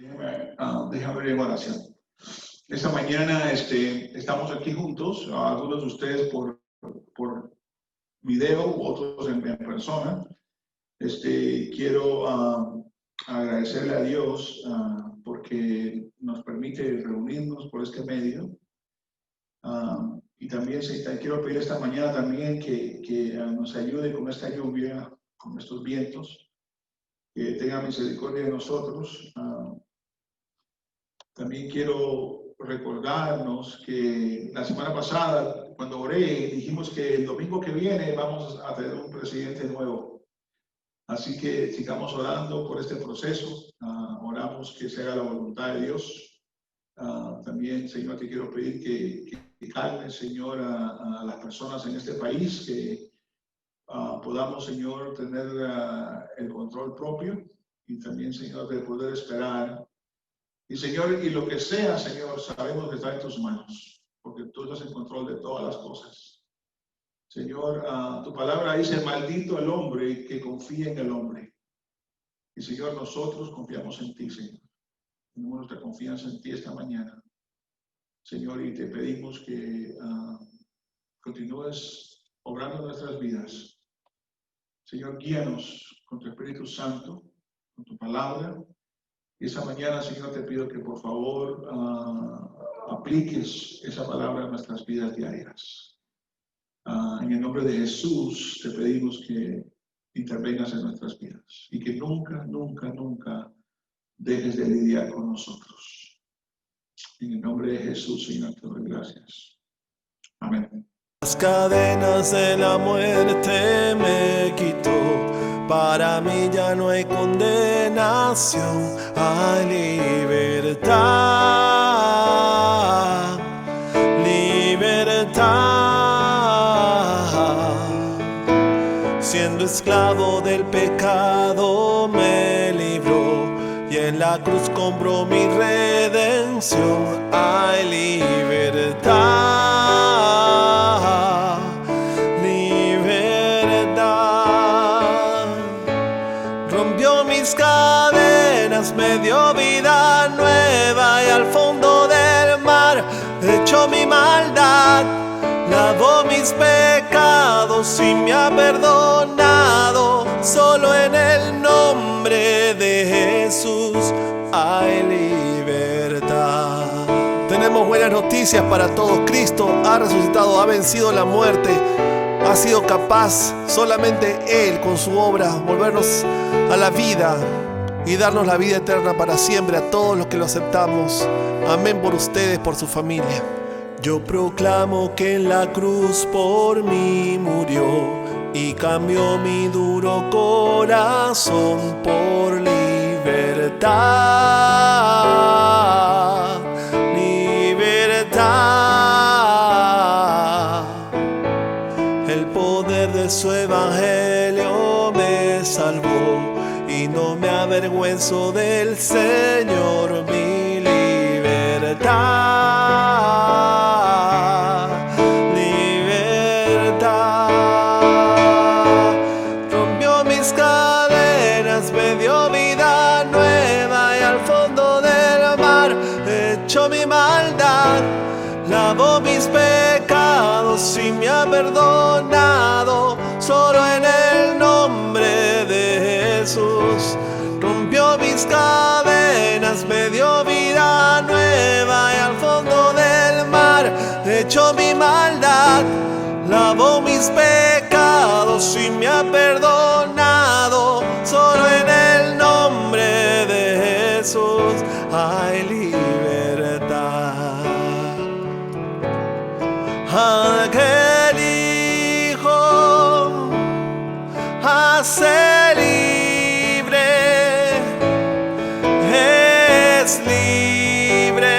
Déjame abrir en oración. Esta mañana estamos aquí juntos, algunos de ustedes por video, otros en persona. Quiero agradecerle a Dios porque nos permite reunirnos por este medio. Y también quiero pedir esta mañana también que nos ayude con esta lluvia, con estos vientos, que tenga misericordia de nosotros. También quiero recordarnos que la semana pasada, cuando oré, dijimos que el domingo que viene vamos a tener un presidente nuevo. Así que sigamos orando por este proceso. Oramos que sea la voluntad de Dios. También, Señor, te quiero pedir que calme, Señor, a las personas en este país, que podamos, Señor, tener el control propio y también, Señor, de poder esperar. Y Señor, y lo que sea, Señor, sabemos que está en tus manos, porque tú estás en control de todas las cosas. Señor, tu palabra dice, maldito el hombre que confía en el hombre. Y Señor, nosotros confiamos en ti, Señor. Tenemos nuestra confianza en ti esta mañana. Señor, y te pedimos que continúes obrando en nuestras vidas. Señor, guíanos con tu Espíritu Santo, con tu palabra. Y esa mañana, Señor, te pido que por favor apliques esa palabra en nuestras vidas diarias. En el nombre de Jesús te pedimos que intervengas en nuestras vidas y que nunca, nunca, nunca dejes de lidiar con nosotros. En el nombre de Jesús, Señor, te doy gracias. Amén. Las cadenas de la muerte me quitó. Para mí ya no hay condenación, hay libertad, libertad. Siendo esclavo del pecado me libró y en la cruz compró mi redención, hay libertad. Me dio vida nueva y al fondo del mar echó mi maldad, lavó mis pecados y me ha perdonado. Solo en el nombre de Jesús hay libertad. Tenemos buenas noticias para todos. Cristo ha resucitado, ha vencido la muerte, ha sido capaz, solamente Él con su obra, volvernos a la vida y darnos la vida eterna para siempre a todos los que lo aceptamos. Amén por ustedes, por su familia. Yo proclamo que en la cruz por mí murió y cambió mi duro corazón por libertad, libertad. El poder de su evangelio me salvó y no me avergüenzo del Señor, mi libertad, libertad. Rompió mis cadenas, me dio vida nueva y al fondo del mar echó mi maldad, lavó mis pecados y me ha perdonado. Solo en el nombre de Jesús rompió mis cadenas, me dio vida nueva y al fondo del mar echó mi maldad, lavó mis pecados y me ha perdonado. Solo en el nombre de Jesús hay libertad. Aquel Hijo hace libre, es libre,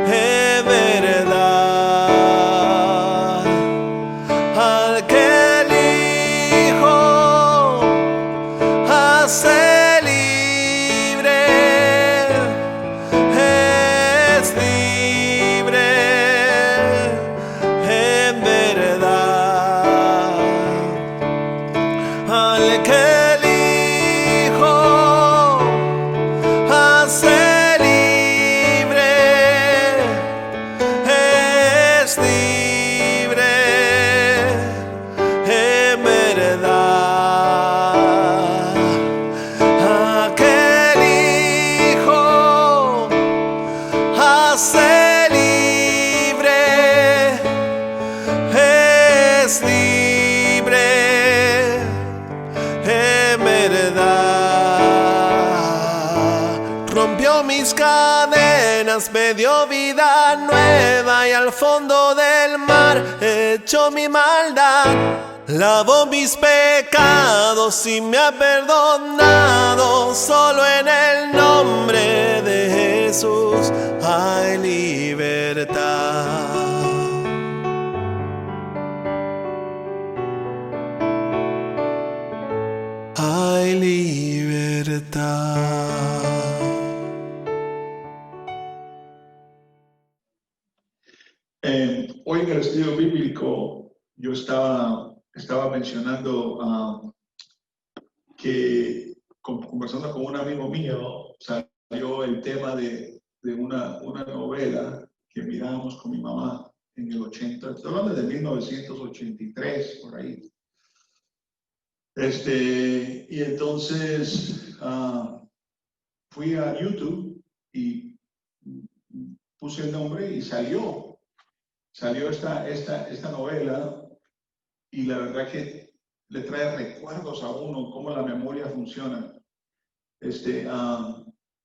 es verdad. Aquel Hijo hace libre, es libre, en verdad. Al que el Hijo verdad. Aquel Hijo hace libre, es libre en verdad. Rompió mis cadenas, me dio vida nueva y al fondo del mar echó mi maldad. Lavó mis pecados y me ha perdonado. Solo en el nombre de Jesús hay libertad. Hay libertad. Hoy en el estudio bíblico yo estaba mencionando que conversando con un amigo mío salió el tema de una novela que mirábamos con mi mamá en el 80, estoy hablando de 1983, por ahí. Y entonces fui a YouTube y puse el nombre y salió esta novela, y la verdad que le trae recuerdos a uno, cómo la memoria funciona.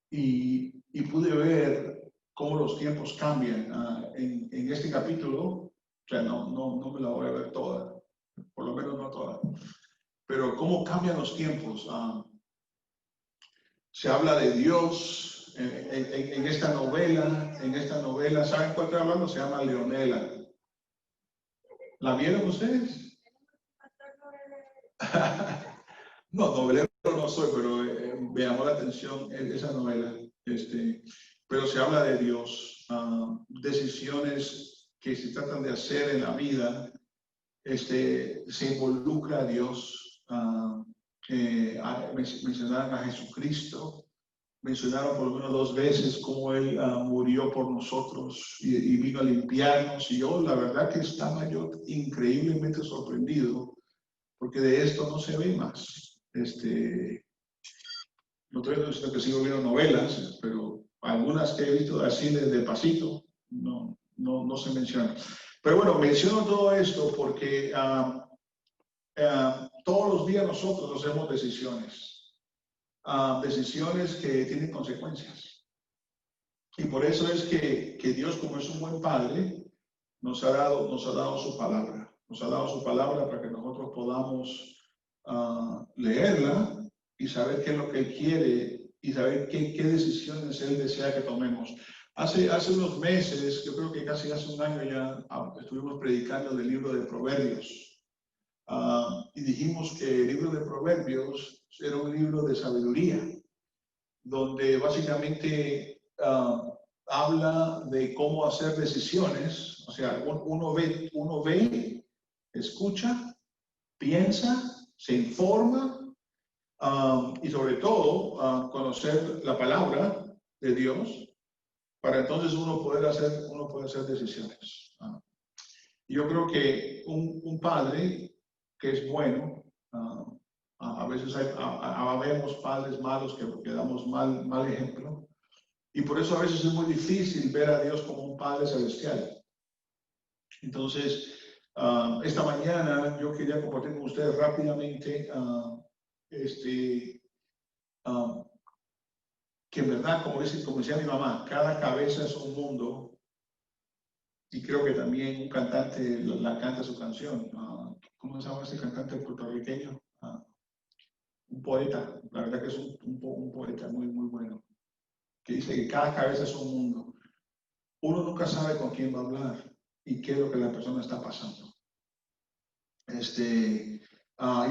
Y pude ver cómo los tiempos cambian. En este capítulo, o sea, no me la voy a ver toda, por lo menos no toda, pero cómo cambian los tiempos. Se habla de Dios en esta novela. ¿Saben cuál estoy hablando? Se llama Leonela. ¿La vieron ustedes? No, novelero no soy, pero me llamó la atención esa novela. Pero se habla de Dios, decisiones que se tratan de hacer en la vida, se involucra a Dios. Mencionaron a Jesucristo, mencionaron por lo menos 2 veces cómo Él murió por nosotros y vino a limpiarnos. Y yo, la verdad que estaba yo increíblemente sorprendido, porque de esto no se ve más. No estoy diciendo que sigo viendo novelas, pero algunas que he visto así de pasito no se mencionan. Pero bueno, menciono todo esto porque todos los días nosotros hacemos decisiones que tienen consecuencias. Y por eso es que Dios, como es un buen padre, nos ha dado su palabra. Nos ha dado su palabra para que nosotros podamos leerla y saber qué es lo que Él quiere y saber qué decisiones Él desea que tomemos. Hace unos meses, yo creo que casi hace un año ya, estuvimos predicando del libro de Proverbios. Y dijimos que el libro de Proverbios era un libro de sabiduría, donde básicamente habla de cómo hacer decisiones. O sea, uno ve, escucha, piensa, se informa, y sobre todo conocer la palabra de Dios, para entonces uno poder hacer decisiones. Yo creo que un padre que es bueno, a veces vemos padres malos que damos mal ejemplo, y por eso a veces es muy difícil ver a Dios como un Padre celestial. Entonces, esta mañana yo quería compartir con ustedes rápidamente que en verdad, como decía mi mamá, cada cabeza es un mundo, y creo que también un cantante la canta su canción. ¿Cómo se llama este cantante puertorriqueño? Un poeta, la verdad que es un poeta muy, muy bueno, que dice que cada cabeza es un mundo. Uno nunca sabe con quién va a hablar y qué es lo que la persona está pasando. Y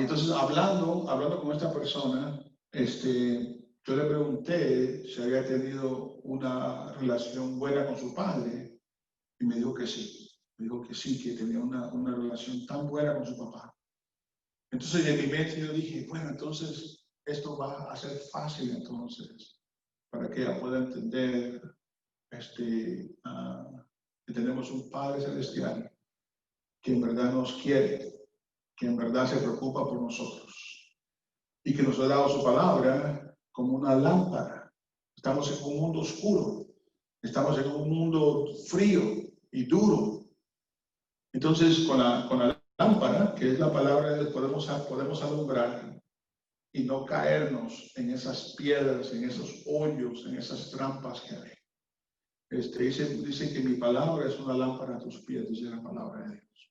entonces hablando con esta persona, yo le pregunté si había tenido una relación buena con su padre, y me dijo que sí. Me dijo que sí, que tenía una relación tan buena con su papá. Entonces en mi mente yo dije, bueno, entonces esto va a ser fácil entonces, para que ella pueda entender que tenemos un Padre Celestial que en verdad nos quiere que en verdad se preocupa por nosotros y que nos ha dado su palabra como una lámpara. Estamos en un mundo oscuro, estamos en un mundo frío y duro. Entonces, con la lámpara, que es la palabra de Dios, podemos alumbrar y no caernos en esas piedras, en esos hoyos, en esas trampas que hay. Dice que mi palabra es una lámpara a tus pies, dice la palabra de Dios.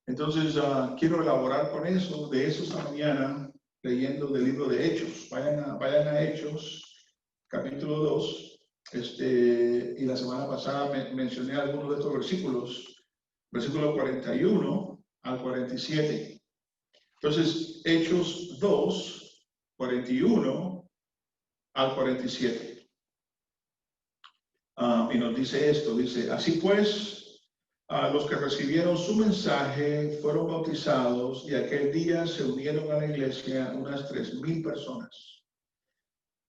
Entonces, quiero elaborar con eso, de eso esta mañana, leyendo del libro de Hechos. Vayan a Hechos, capítulo 2. Y la semana pasada mencioné algunos de estos versículos, versículo 41 al 47. Entonces, Hechos 2, 41 al 47. Y nos dice esto, dice, así pues, los que recibieron su mensaje fueron bautizados y aquel día se unieron a la iglesia unas 3,000 personas.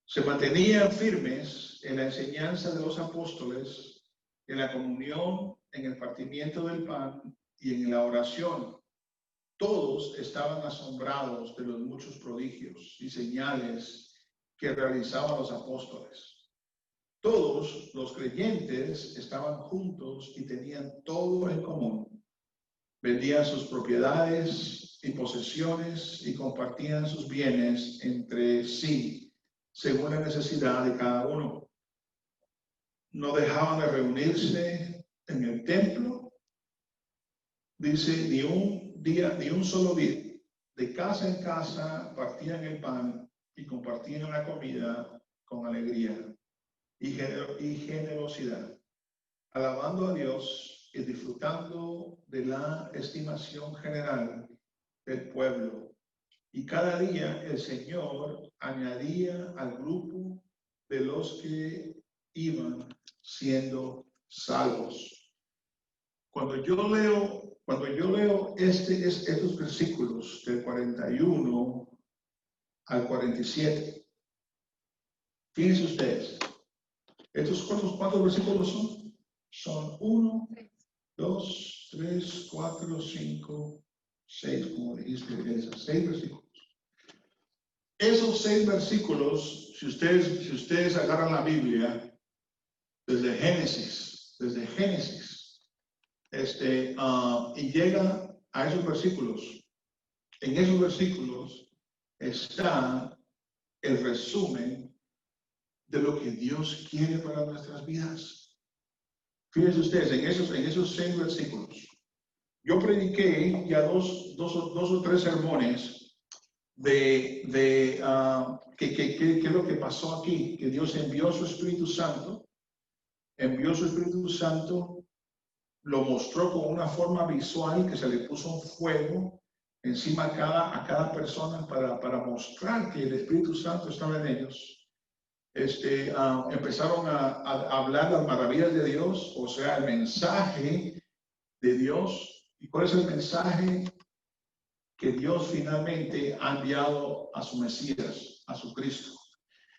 Se mantenían firmes en la enseñanza de los apóstoles, en la comunión, en el partimiento del pan y en la oración. Todos estaban asombrados de los muchos prodigios y señales que realizaban los apóstoles. Todos los creyentes estaban juntos y tenían todo en común. Vendían sus propiedades y posesiones y compartían sus bienes entre sí, según la necesidad de cada uno. No dejaban de reunirse en el templo, dice, ni un solo día. De casa en casa partían el pan y compartían la comida con alegría y generosidad, alabando a Dios y disfrutando de la estimación general del pueblo. Y cada día el Señor añadía al grupo de los que iban siendo salvos. Cuando yo leo estos versículos del 41 al 47, fíjense ustedes. ¿Estos cuántos versículos son? Son 1, 2, 3, 4, 5, 6, como dijiste, 6 versículos. Esos 6 versículos, si ustedes agarran la Biblia, desde Génesis, y llegan a esos versículos, en esos versículos está el resumen de lo que Dios quiere para nuestras vidas. Fíjense ustedes, en esos 6 versículos, yo prediqué ya dos o tres sermones de qué es lo que pasó aquí, que Dios envió su Espíritu Santo, lo mostró con una forma visual, que se le puso un fuego encima a cada persona para mostrar que el Espíritu Santo estaba en ellos. Empezaron a hablar las maravillas de Dios, o sea, el mensaje de Dios. ¿Y cuál es el mensaje? Que Dios finalmente ha enviado a su Mesías, a su Cristo.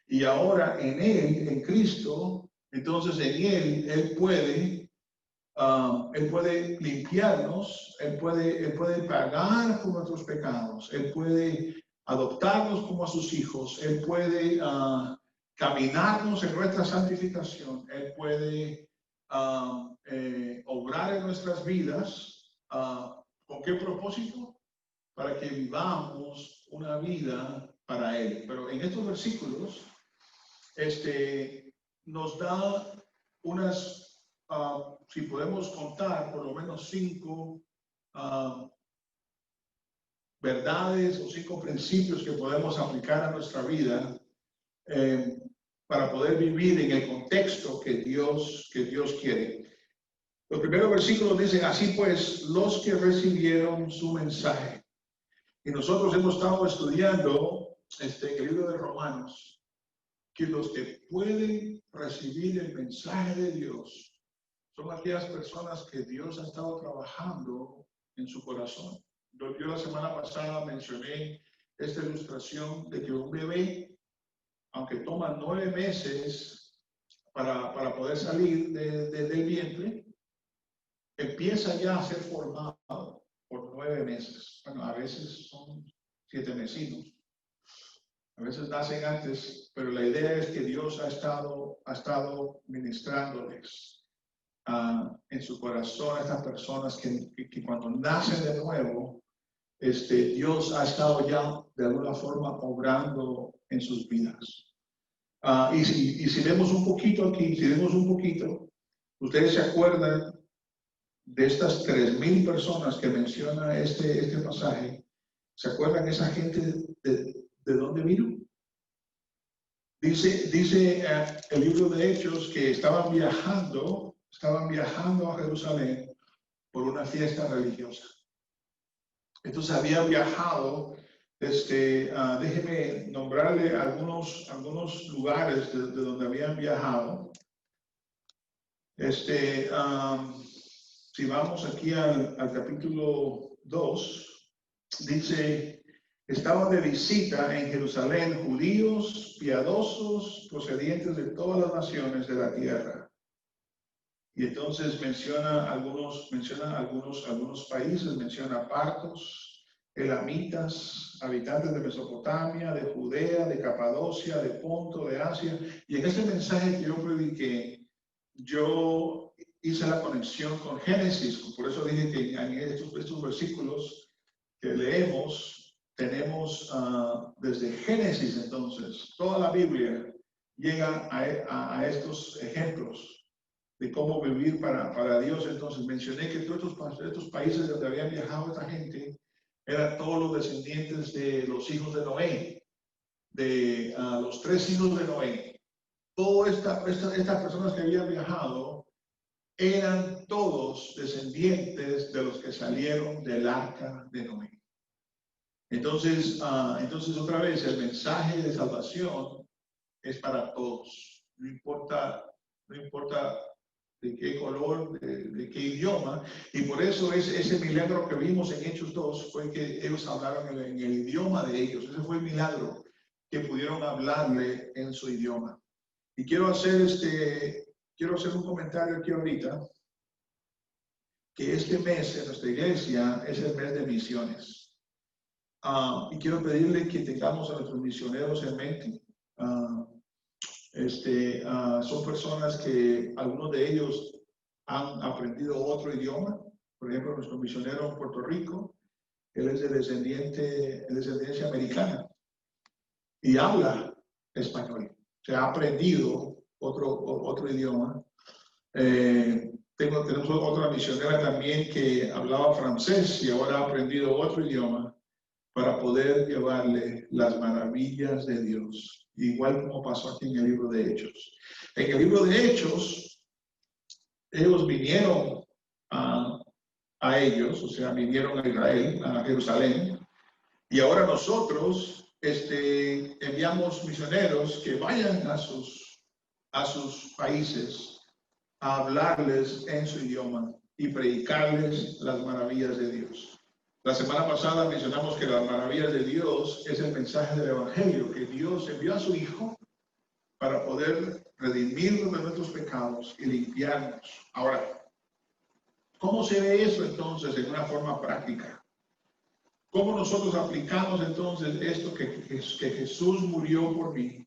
Y ahora en Él, en Cristo, entonces en Él puede limpiarnos, Él puede pagar por nuestros pecados, Él puede adoptarnos como a sus hijos, Él puede caminarnos en nuestra santificación, Él puede obrar en nuestras vidas. ¿Con qué propósito? Para que vivamos una vida para Él. Pero en estos versículos nos da unas, si podemos contar, por lo menos 5 verdades o 5 principios que podemos aplicar a nuestra vida para poder vivir en el contexto que Dios quiere. Los primeros versículos dicen, así pues, los que recibieron su mensaje. Y nosotros hemos estado estudiando en el libro de Romanos, que los que pueden recibir el mensaje de Dios son aquellas personas que Dios ha estado trabajando en su corazón. Yo la semana pasada mencioné esta ilustración de que un bebé, aunque toma 9 meses para poder salir del vientre, empieza ya a ser formado por 9 meses. Bueno, a veces son 7 mesinos. A veces nacen antes, pero la idea es que Dios ha estado ministrándoles en su corazón a estas personas que cuando nacen de nuevo, Dios ha estado ya de alguna forma obrando en sus vidas. Y si vemos un poquito aquí, ustedes se acuerdan de estas 3,000 personas que menciona este pasaje. ¿Se acuerdan esa gente de dónde vino? Dice el libro de Hechos que estaban viajando a Jerusalén por una fiesta religiosa. Entonces habían viajado, déjeme nombrarle algunos lugares de donde habían viajado. Si vamos aquí al capítulo 2, dice, estaban de visita en Jerusalén judíos piadosos procedientes de todas las naciones de la tierra. Y entonces menciona algunos países, menciona partos, elamitas, habitantes de Mesopotamia, de Judea, de Capadocia, de Ponto, de Asia. Y en este mensaje que yo prediqué, yo hice la conexión con Génesis. Por eso dije que en estos versículos que leemos, tenemos desde Génesis entonces, toda la Biblia llega a estos ejemplos de cómo vivir para Dios. Entonces mencioné que todos estos países donde habían viajado esta gente eran todos los descendientes de los hijos de Noé, de los 3 hijos de Noé. Todas estas personas que habían viajado eran todos descendientes de los que salieron del arca de Noé. Entonces otra vez el mensaje de salvación es para todos, no importa de qué color, de qué idioma, y por eso ese milagro que vimos en Hechos 2 fue que ellos hablaron en el idioma de ellos. Ese fue el milagro, que pudieron hablarle en su idioma. Y quiero hacer un comentario aquí ahorita, que este mes en nuestra iglesia es el mes de misiones. Y quiero pedirle que tengamos a nuestros misioneros en mente. Son personas que algunos de ellos han aprendido otro idioma. Por ejemplo, nuestro misionero en Puerto Rico, él es de descendencia americana y habla español. Se ha aprendido otro idioma. Tenemos otra misionera también que hablaba francés y ahora ha aprendido otro idioma para poder llevarle las maravillas de Dios, igual como pasó aquí en el libro de Hechos. En el libro de Hechos, ellos vinieron a ellos, o sea, vinieron a Israel, a Jerusalén, y ahora nosotros enviamos misioneros que vayan a sus países a hablarles en su idioma y predicarles las maravillas de Dios. La semana pasada mencionamos que las maravillas de Dios es el mensaje del Evangelio, que Dios envió a su Hijo para poder redimirnos de nuestros pecados y limpiarnos. Ahora, ¿cómo se ve eso entonces en una forma práctica? ¿Cómo nosotros aplicamos entonces esto que Jesús murió por mí?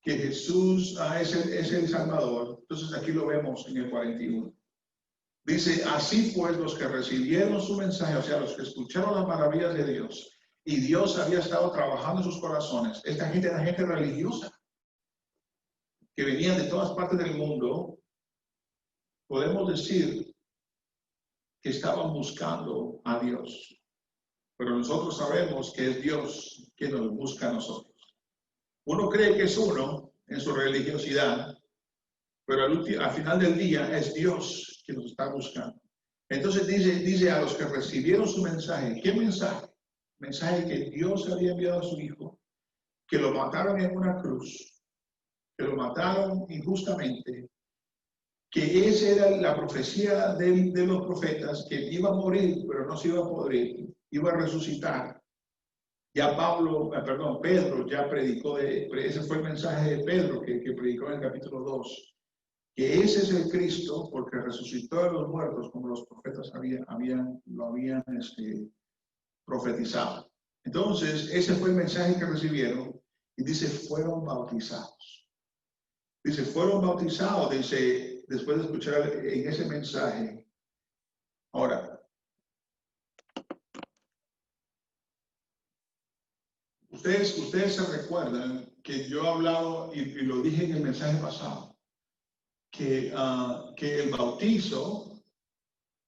Que Jesús es el Salvador. Entonces aquí lo vemos en el 41. Dice, así pues los que recibieron su mensaje, o sea, los que escucharon las maravillas de Dios, y Dios había estado trabajando en sus corazones. Esta gente era gente religiosa, que venían de todas partes del mundo. Podemos decir que estaban buscando a Dios, pero nosotros sabemos que es Dios quien nos busca a nosotros. Uno cree que es uno en su religiosidad, pero al final del día es Dios que nos está buscando. Entonces dice a los que recibieron su mensaje. ¿Qué mensaje? Mensaje que Dios había enviado a su Hijo, que lo mataron en una cruz, que lo mataron injustamente, que esa era la profecía de los profetas, que iba a morir, pero no se iba a pudrir, iba a resucitar. Ya Pedro ya predicó, ese fue el mensaje de Pedro que predicó en el capítulo 2. que ese es el Cristo porque resucitó de los muertos como los profetas lo habían profetizado. Entonces, ese fue el mensaje que recibieron y dice, fueron bautizados. Dice, fueron bautizados, dice, después de escuchar en ese mensaje. Ahora, ustedes se recuerdan que yo he hablado y lo dije en el mensaje pasado, que el bautizo,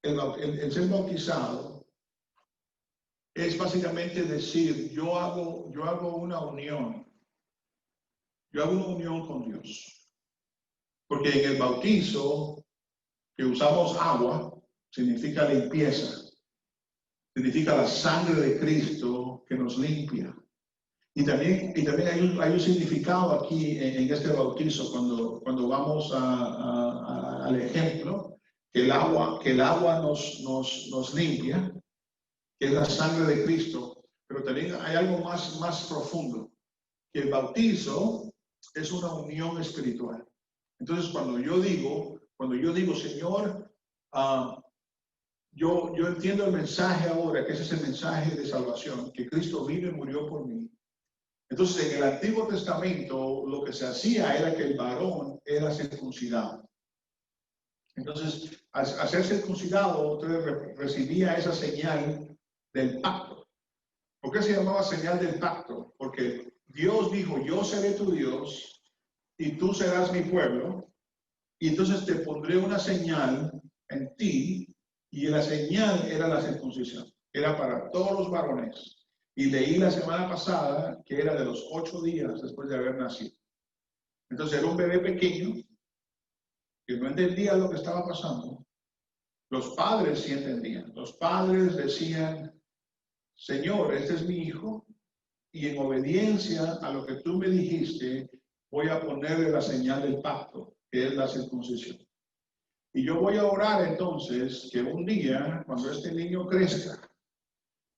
el ser bautizado, es básicamente decir, yo hago una unión con Dios. Porque en el bautizo, que usamos agua, significa limpieza, significa la sangre de Cristo que nos limpia. Y también hay un significado aquí en este bautizo cuando vamos al ejemplo, que el agua nos limpia, que es la sangre de Cristo, pero también hay algo más profundo, que el bautizo es una unión espiritual. Entonces, cuando yo digo, Señor, yo entiendo el mensaje ahora, que ese es el mensaje de salvación, que Cristo vino y murió por mí. Entonces, en el Antiguo Testamento, lo que se hacía era que el varón era circuncidado. Entonces, al ser circuncidado, usted recibía esa señal del pacto. ¿Por qué se llamaba señal del pacto? Porque Dios dijo, yo seré tu Dios y tú serás mi pueblo. Y entonces te pondré una señal en ti, y la señal era la circuncisión. Era para todos los varones. Y leí la semana pasada que era de los 8 días después de haber nacido. Entonces era un bebé pequeño que no entendía lo que estaba pasando. Los padres sí entendían. Los padres decían, Señor, este es mi hijo, y en obediencia a lo que tú me dijiste, voy a ponerle la señal del pacto, que es la circuncisión. Y yo voy a orar entonces que un día, cuando este niño crezca,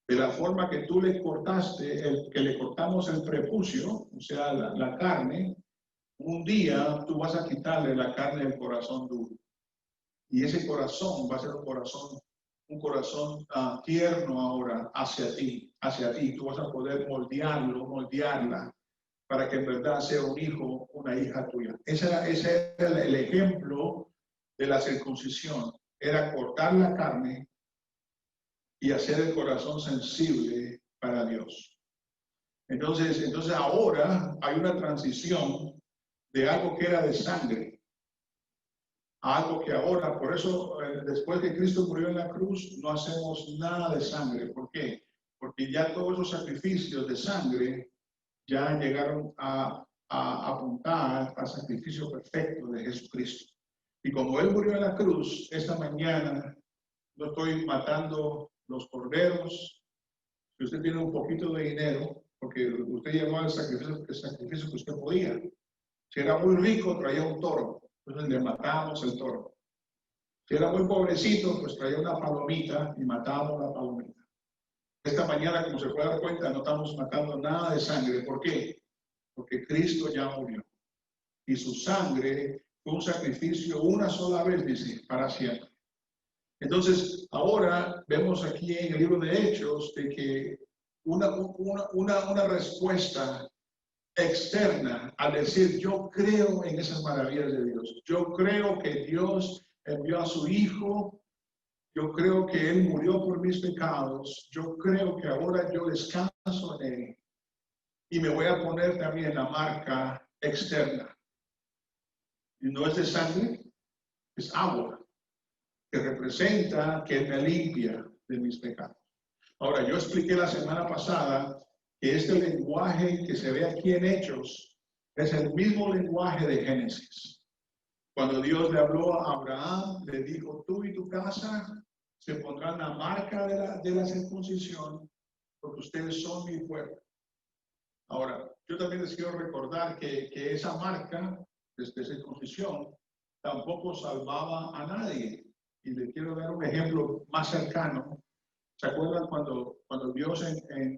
de la forma que tú le cortaste, que le cortamos el prepucio, o sea, la carne, un día tú vas a quitarle la carne del corazón duro. Y ese corazón va a ser un corazón tierno ahora hacia ti. Tú vas a poder moldearla, para que en verdad sea un hijo, una hija tuya. Ese era el ejemplo de la circuncisión. Era cortar la carne y hacer el corazón sensible para Dios. Entonces ahora hay una transición de algo que era de sangre a algo que ahora, por eso después que Cristo murió en la cruz, no hacemos nada de sangre. ¿Por qué? Porque ya todos los sacrificios de sangre ya llegaron a apuntar al sacrificio perfecto de Jesucristo. Y como Él murió en la cruz, esta mañana no estoy matando los corderos. Si usted tiene un poquito de dinero, porque usted llevó el sacrificio que usted podía. Si era muy rico, traía un toro. Entonces le matábamos el toro. Si era muy pobrecito, pues traía una palomita y matábamos la palomita. Esta mañana, como se puede dar cuenta, no estamos matando nada de sangre. ¿Por qué? Porque Cristo ya murió. Y su sangre fue un sacrificio una sola vez, dice, para siempre. Entonces, ahora vemos aquí en el libro de Hechos de que una respuesta externa al decir, yo creo en esas maravillas de Dios. Yo creo que Dios envió a su Hijo. Yo creo que Él murió por mis pecados. Yo creo que ahora yo descanso en Él. Y me voy a poner también la marca externa. Y no es de sangre, es agua, que representa que Él me limpia de mis pecados. Ahora, yo expliqué la semana pasada que este lenguaje que se ve aquí en Hechos es el mismo lenguaje de Génesis. Cuando Dios le habló a Abraham, le dijo, tú y tu casa se pondrán la marca de la circuncisión, porque ustedes son mi pueblo. Ahora, yo también les quiero recordar que esa marca de circuncisión tampoco salvaba a nadie. Y les quiero dar un ejemplo más cercano. ¿Se acuerdan cuando Dios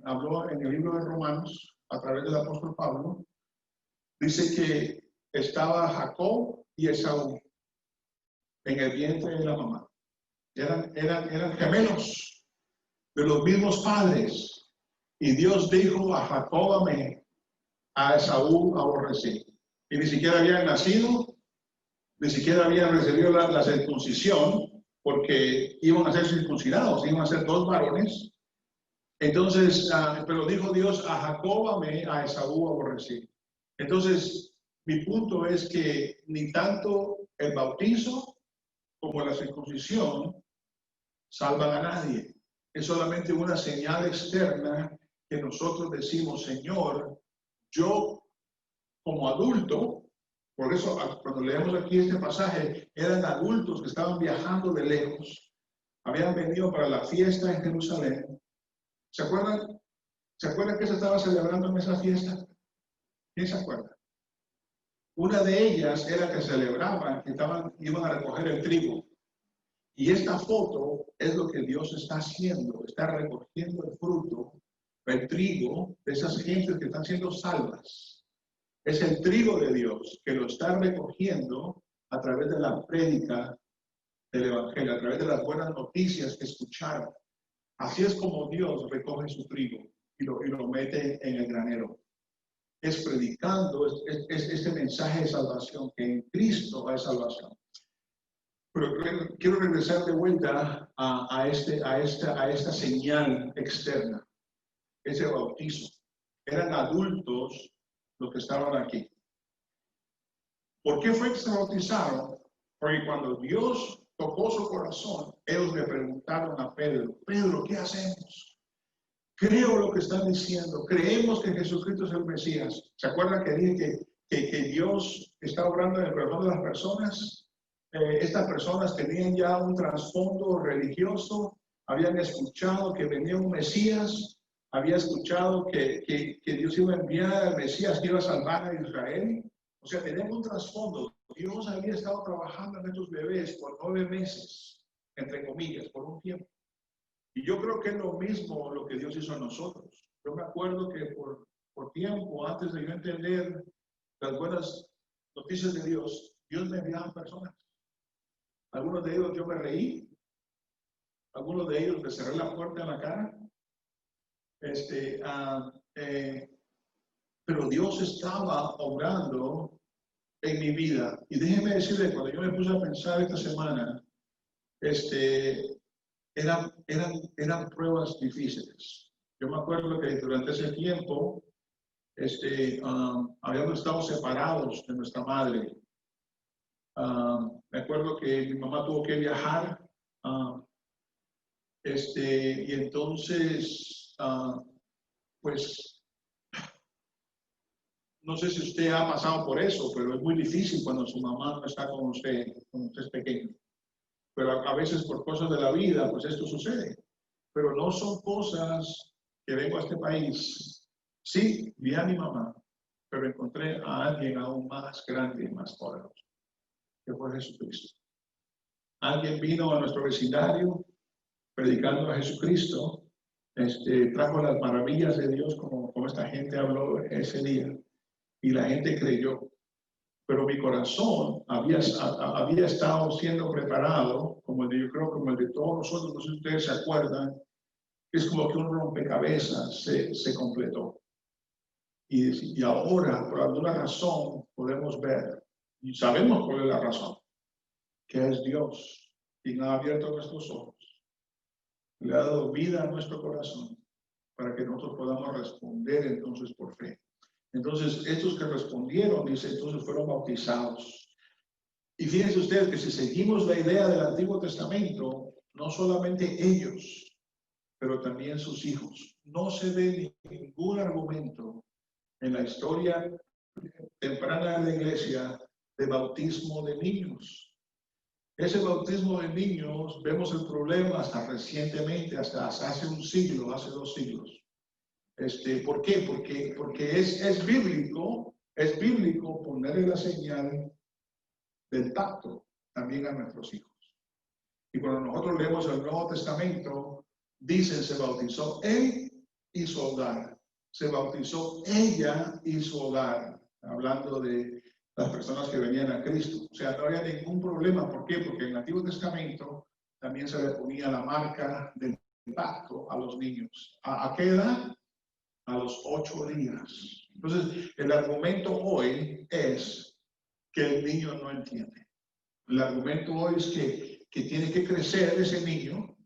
habló en el libro de Romanos, a través del apóstol Pablo? Dice que estaba Jacob y Esaú. en el vientre de la mamá. Eran gemelos de los mismos padres. Y Dios dijo: a Jacob amé, a Esaú aborrecí. Y ni siquiera habían nacido, ni siquiera habían recibido la circuncisión, porque iban a ser circuncidados, iban a ser dos varones. Entonces, pero dijo Dios: a Jacob amé, a Esaú aborrecí. Entonces, mi punto es que ni tanto el bautizo como la circuncisión salvan a nadie. Es solamente una señal externa que nosotros decimos: Señor, yo como adulto, por eso cuando leemos aquí este pasaje, eran adultos que estaban viajando de lejos, habían venido para la fiesta en Jerusalén. ¿Se acuerdan? ¿Se acuerdan que se estaba celebrando en esa fiesta? ¿Quién se acuerda? Una de ellas era que celebraban, que iban a recoger el trigo. Y esta foto es lo que Dios está haciendo, está recogiendo el fruto, el trigo de esas gentes que están siendo salvas. Es el trigo de Dios que lo está recogiendo a través de la prédica del Evangelio, a través de las buenas noticias que escucharon. Así es como Dios recoge su trigo y lo mete en el granero. Es predicando este mensaje de salvación, que en Cristo hay salvación. Pero quiero regresar de vuelta a esta señal externa, ese bautizo. Eran adultos los que estaban aquí. ¿Por qué fue que se bautizaron? Porque cuando Dios tocó su corazón, ellos le preguntaron a Pedro: Pedro, ¿qué hacemos? Creo lo que están diciendo, creemos que Jesucristo es el Mesías. ¿Se acuerdan que dije que Dios está obrando en el corazón de las personas? Estas personas tenían ya un trasfondo religioso, habían escuchado que venía un Mesías, había escuchado que Dios iba a enviar al Mesías que iba a salvar a Israel. O sea, tenían un trasfondo. Dios había estado trabajando en estos bebés por 9 meses, entre comillas, por un tiempo. Y yo creo que es lo mismo lo que Dios hizo en nosotros. Yo me acuerdo que por tiempo, antes de yo entender las buenas noticias de Dios, Dios me enviaba personas. Algunos de ellos yo me reí, algunos de ellos me cerré la puerta en la cara. Pero Dios estaba obrando en mi vida. Y déjeme decirle, cuando yo me puse a pensar esta semana, eran pruebas difíciles. Yo me acuerdo que durante ese tiempo habíamos estado separados de nuestra madre. Me acuerdo que mi mamá tuvo que viajar, y entonces, pues, no sé si usted ha pasado por eso, pero es muy difícil cuando su mamá no está con usted es pequeño. Pero a veces por cosas de la vida, pues esto sucede. Pero no son cosas que vengo a este país. Sí, vi a mi mamá, pero encontré a alguien aún más grande y más poderoso, que fue Jesucristo. Alguien vino a nuestro vecindario predicando a Jesucristo, trajo las maravillas de Dios como esta gente habló ese día, y la gente creyó. Pero mi corazón había estado siendo preparado, como yo creo como el de todos nosotros, no sé si ustedes se acuerdan, es como que un rompecabezas se completó. Y ahora, por alguna razón, podemos ver, y sabemos cuál es la razón, que es Dios quien ha abierto nuestros ojos, le ha dado vida a nuestro corazón, para que nosotros podamos responder entonces por fe. Entonces, estos que respondieron, dice, entonces fueron bautizados. Y fíjense ustedes que si seguimos la idea del Antiguo Testamento, no solamente ellos, pero también sus hijos. No se ve ningún argumento en la historia temprana de la iglesia de bautismo de niños. Ese bautismo de niños, vemos el problema hasta recientemente, hasta hace un siglo, hace 2 siglos. ¿Por qué? Porque es bíblico ponerle la señal del pacto también a nuestros hijos. Y cuando nosotros leemos el Nuevo Testamento, dicen, se bautizó él y su hogar. Se bautizó ella y su hogar, hablando de las personas que venían a Cristo. O sea, no había ningún problema. ¿Por qué? Porque en el Antiguo Testamento también se le ponía la marca del pacto a los niños. ¿A qué edad? A los 8 días. Entonces, el argumento hoy es que el niño no entiende. El argumento hoy es que tiene que crecer ese niño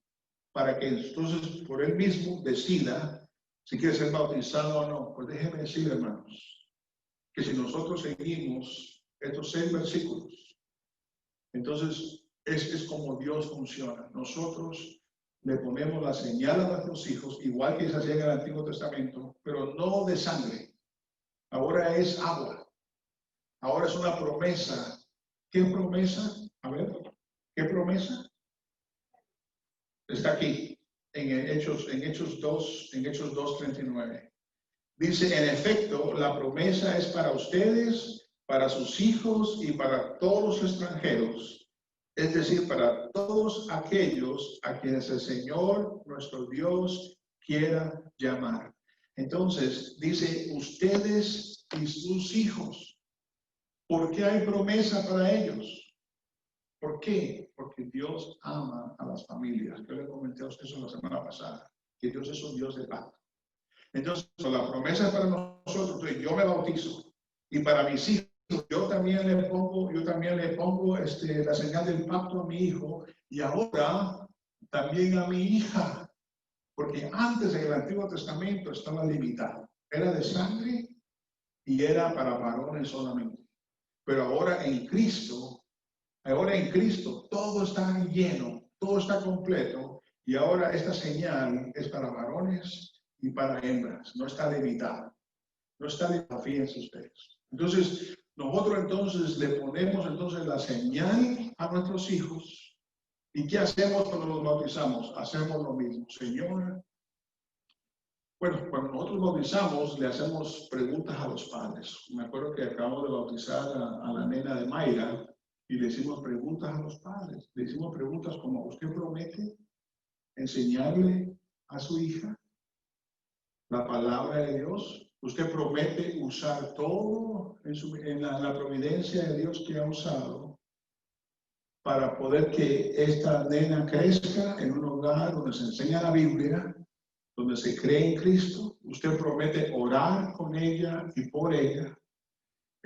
para que entonces por él mismo decida si quiere ser bautizado o no. Pues déjenme decir, hermanos, que si nosotros seguimos estos 6 versículos, entonces es como Dios funciona. Nosotros le ponemos la señal a nuestros hijos, igual que se hacía en el Antiguo Testamento, pero no de sangre. Ahora es agua. Ahora es una promesa. ¿Qué promesa? A ver, ¿qué promesa? Está aquí, en Hechos 2:39. Dice, en efecto, la promesa es para ustedes, para sus hijos y para todos los extranjeros, es decir, para todos aquellos a quienes el Señor, nuestro Dios, quiera llamar. Entonces, dice, ustedes y sus hijos. ¿Por qué hay promesa para ellos? ¿Por qué? Porque Dios ama a las familias. Yo le comenté a usted eso la semana pasada, que Dios es un Dios de pacto. Entonces, la promesa es para nosotros. Entonces, yo me bautizo. Y para mis hijos, yo también le pongo la señal del pacto a mi hijo. Y ahora también a mi hija. Porque antes en el Antiguo Testamento estaba limitado. Era de sangre y era para varones solamente. Pero ahora en Cristo todo está lleno, todo está completo, y ahora esta señal es para varones y para hembras, no está limitada. No está limitada, fíjense ustedes. Entonces, nosotros entonces le ponemos entonces la señal a nuestros hijos. ¿Y qué hacemos cuando los bautizamos? Hacemos lo mismo. Señor, bueno, cuando nosotros bautizamos, le hacemos preguntas a los padres. Me acuerdo que acabamos de bautizar a la nena de Mayra y le hicimos preguntas a los padres. Le hicimos preguntas como, ¿usted promete enseñarle a su hija la palabra de Dios? ¿Usted promete usar todo en la providencia de Dios que ha usado para poder que esta nena crezca en un hogar donde se enseña la Biblia, donde se cree en Cristo? ¿Usted promete orar con ella y por ella?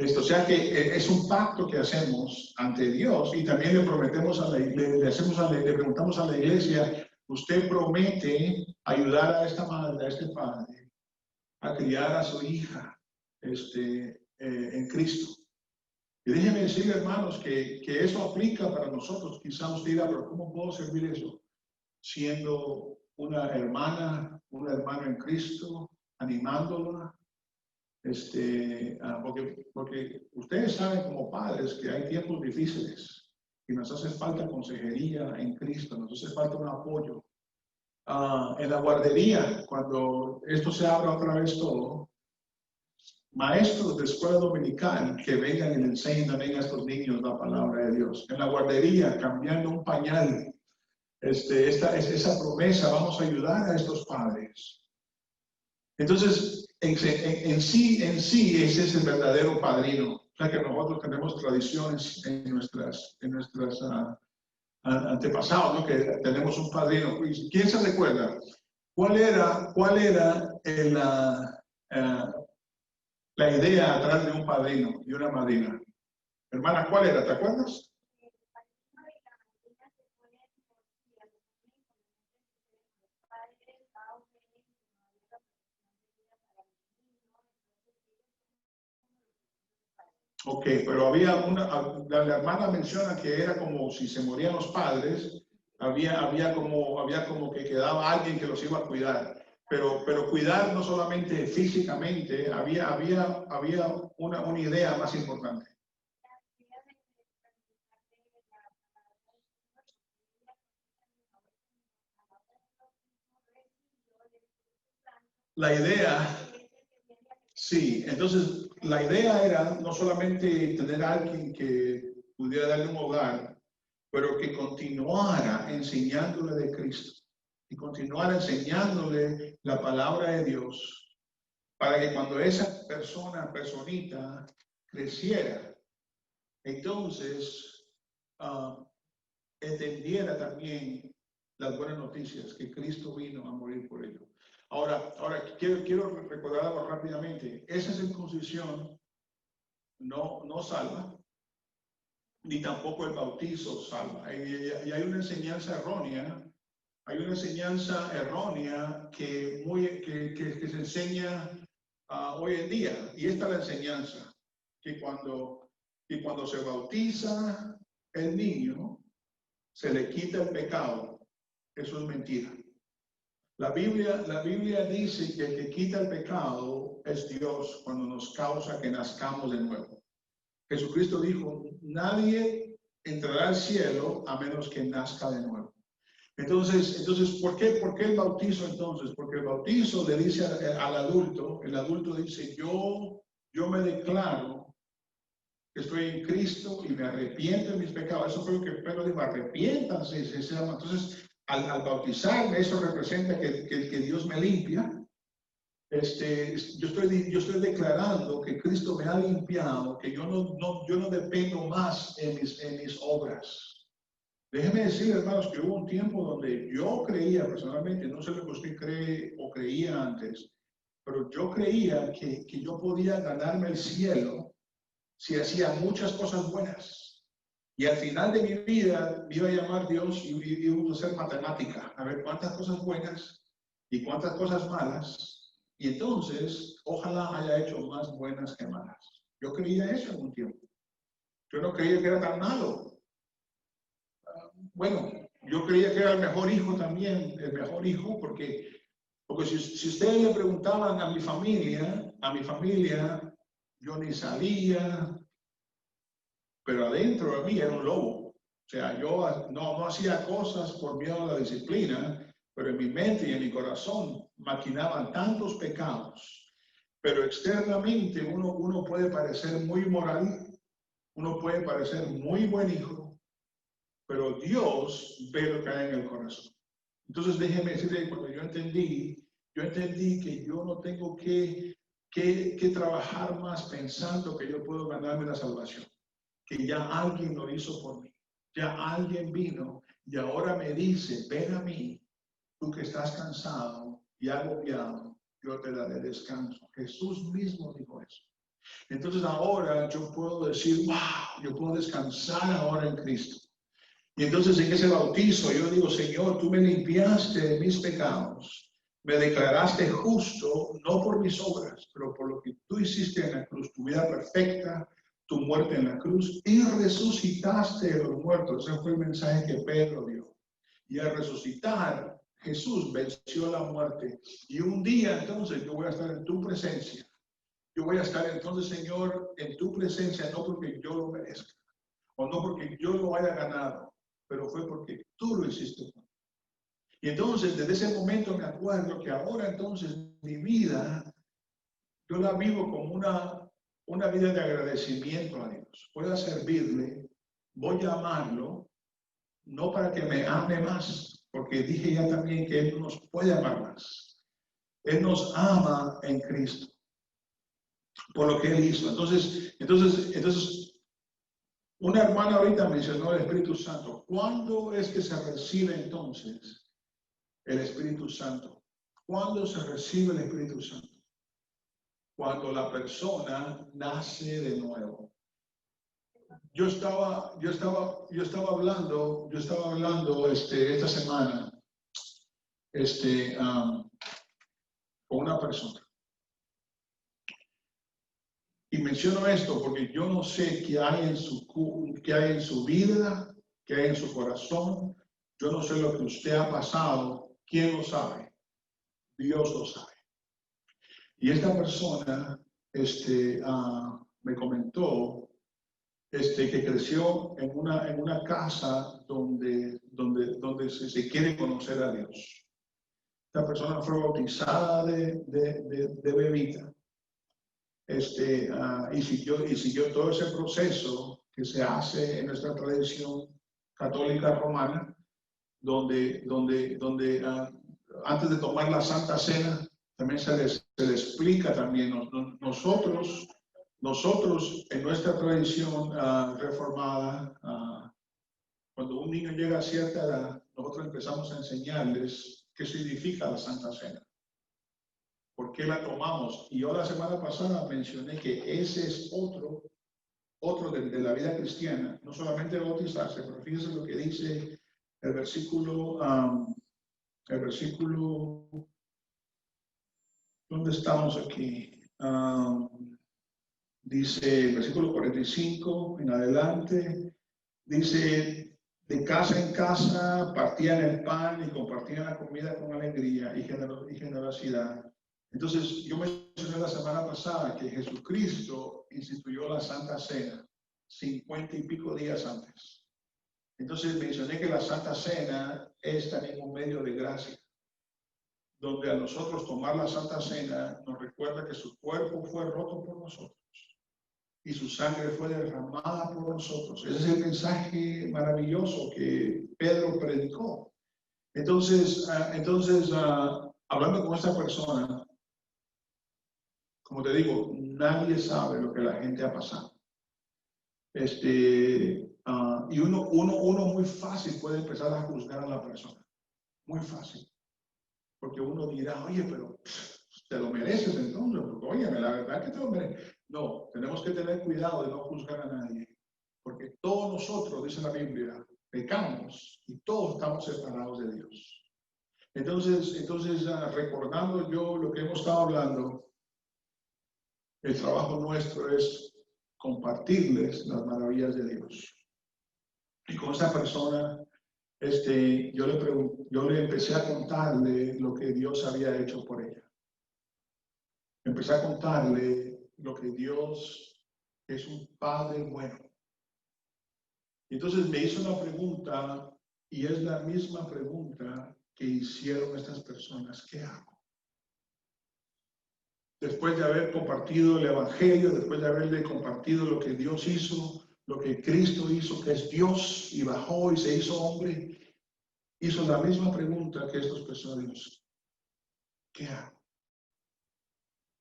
O sea que es un pacto que hacemos ante Dios, y también le preguntamos a la iglesia, ¿usted promete ayudar a esta madre, a este padre, a criar a su hija en Cristo? Y déjenme decirle, hermanos, que eso aplica para nosotros. Quizá usted dirá, pero ¿cómo puedo servir eso? Siendo una hermana, un hermano en Cristo, animándola. Porque ustedes saben como padres que hay tiempos difíciles y nos hace falta consejería en Cristo, nos hace falta un apoyo. En la guardería, cuando esto se abra otra vez todo, maestros de escuela dominical que vengan y le enseñen también a estos niños la palabra de Dios. En la guardería, cambiando un pañal, esa promesa, vamos a ayudar a estos padres. Entonces, en sí, ese es el verdadero padrino. O sea que nosotros tenemos tradiciones en nuestras antepasados, ¿no? Que tenemos un padrino. ¿Quién se recuerda? ¿Cuál era la idea atrás de un padrino y una madrina? Hermana, ¿cuál era? ¿Te acuerdas? Ok, pero había la hermana menciona que era como si se morían los padres, había como que quedaba alguien que los iba a cuidar. Pero cuidar no solamente físicamente, había una idea más importante. La idea, sí, entonces la idea era no solamente tener a alguien que pudiera darle un hogar, pero que continuara enseñándole de Cristo y continuara enseñándole la palabra de Dios, para que cuando esa personita creciera, entonces entendiera también las buenas noticias, que Cristo vino a morir por ello. Ahora quiero recordar algo rápidamente. Esa circuncisión no salva, ni tampoco el bautizo salva. Y hay una enseñanza errónea. Hay una enseñanza errónea que se enseña hoy en día. Y esta es la enseñanza, que cuando se bautiza el niño, se le quita el pecado. Eso es mentira. La Biblia dice que el que quita el pecado es Dios cuando nos causa que nazcamos de nuevo. Jesucristo dijo, nadie entrará al cielo a menos que nazca de nuevo. Entonces, ¿por qué el bautizo entonces? Porque el bautizo le dice al adulto, el adulto dice, yo me declaro que estoy en Cristo y me arrepiento de mis pecados. Eso fue lo que Pedro dijo, arrepiéntanse. Entonces, al bautizarme, eso representa que Dios me limpia. Yo estoy declarando que Cristo me ha limpiado, que yo no dependo más en mis obras. Déjeme decir, hermanos, que hubo un tiempo donde yo creía personalmente, no sé lo que usted cree o creía antes, pero yo creía que yo podía ganarme el cielo si hacía muchas cosas buenas. Y al final de mi vida me iba a llamar Dios y iba a hacer matemática, a ver cuántas cosas buenas y cuántas cosas malas. Y entonces, ojalá haya hecho más buenas que malas. Yo creía eso en un tiempo. Yo no creía que era tan malo. Bueno, yo creía que era el mejor hijo también, porque si ustedes le preguntaban a mi familia, yo ni salía, pero adentro de mí era un lobo. O sea, yo no hacía cosas por miedo a la disciplina, pero en mi mente y en mi corazón maquinaban tantos pecados. Pero externamente uno puede parecer muy moral, uno puede parecer muy buen hijo, pero Dios ve lo que hay en el corazón. Entonces déjeme decirle, cuando yo entendí que yo no tengo que trabajar más pensando que yo puedo ganarme la salvación, que ya alguien lo hizo por mí, ya alguien vino y ahora me dice, ven a mí, tú que estás cansado y agobiado, yo te daré descanso. Jesús mismo dijo eso. Entonces ahora yo puedo decir, wow, yo puedo descansar ahora en Cristo. Y entonces en ese bautizo yo digo, Señor, tú me limpiaste de mis pecados, me declaraste justo, no por mis obras, pero por lo que tú hiciste en la cruz, tu vida perfecta, tu muerte en la cruz, y resucitaste de los muertos. Ese fue el mensaje que Pedro dio. Y al resucitar, Jesús venció la muerte. Y un día entonces yo voy a estar en tu presencia. Yo voy a estar entonces, Señor, en tu presencia, no porque yo lo merezca, o no porque yo lo haya ganado, pero fue porque tú lo hiciste. Y entonces, desde ese momento me acuerdo que ahora entonces mi vida, yo la vivo como una vida de agradecimiento a Dios. Voy a servirle, voy a amarlo, no para que me ame más, porque dije ya también que Él nos puede amar más. Él nos ama en Cristo, por lo que Él hizo. Entonces, una hermana ahorita mencionó el Espíritu Santo. ¿Cuándo es que se recibe entonces el Espíritu Santo? ¿Cuándo se recibe el Espíritu Santo? Cuando la persona nace de nuevo. Yo estaba hablando esta semana con una persona. Y menciono esto porque yo no sé qué hay en su vida, qué hay en su corazón. Yo no sé lo que usted ha pasado. ¿Quién lo sabe? Dios lo sabe. Y esta persona me comentó que creció en una casa donde se quiere conocer a Dios. Esta persona fue bautizada de bebita. Y siguió todo ese proceso que se hace en nuestra tradición católica romana, donde antes de tomar la Santa Cena también se le explica también. Nosotros Nosotros, en nuestra tradición reformada, cuando un niño llega a cierta edad, nosotros empezamos a enseñarles qué significa la Santa Cena, por qué la tomamos. Y yo la semana pasada mencioné que ese es otro de la vida cristiana, no solamente bautizarse, pero fíjense lo que dice el versículo, ¿dónde estamos aquí? Dice el versículo 45 en adelante, dice, de casa en casa partían el pan y compartían la comida con alegría y generosidad. Entonces, yo mencioné la semana pasada que Jesucristo instituyó la Santa Cena 50 y pico días antes. Entonces, mencioné que la Santa Cena es también un medio de gracia, donde a nosotros tomar la Santa Cena nos recuerda que su cuerpo fue roto por nosotros y su sangre fue derramada por nosotros. Ese es el mensaje maravilloso que Pedro predicó. Entonces, hablando con esta persona, como te digo, nadie sabe lo que la gente ha pasado. Y uno muy fácil puede empezar a juzgar a la persona. Muy fácil. Porque uno dirá, oye, pero te lo mereces entonces. Porque, oye, la verdad que te lo mereces. No, tenemos que tener cuidado de no juzgar a nadie. Porque todos nosotros, dice la Biblia, pecamos y todos estamos separados de Dios. Entonces, recordando yo lo que hemos estado hablando, el trabajo nuestro es compartirles las maravillas de Dios. Y con esa persona, yo le empecé a contarle lo que Dios había hecho por ella. Empecé a contarle lo que Dios es un Padre bueno. Y entonces me hizo una pregunta, y es la misma pregunta que hicieron estas personas. ¿Qué hago? Después de haber compartido el Evangelio, después de haberle compartido lo que Dios hizo, lo que Cristo hizo, que es Dios, y bajó y se hizo hombre, hizo la misma pregunta que estos personas. ¿Qué hago?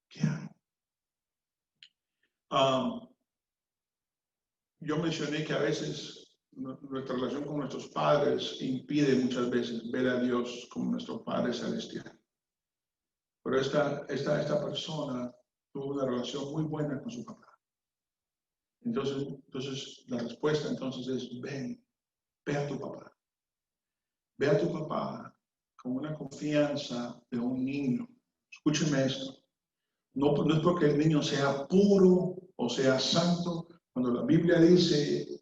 ¿Qué hago? Yo mencioné que a veces nuestra relación con nuestros padres impide muchas veces ver a Dios como nuestro Padre Celestial. Pero esta persona tuvo una relación muy buena con su papá. Entonces la respuesta entonces es, ve a tu papá. Ve a tu papá con una confianza de un niño. Escúcheme esto. No es porque el niño sea puro o sea santo. Cuando la Biblia dice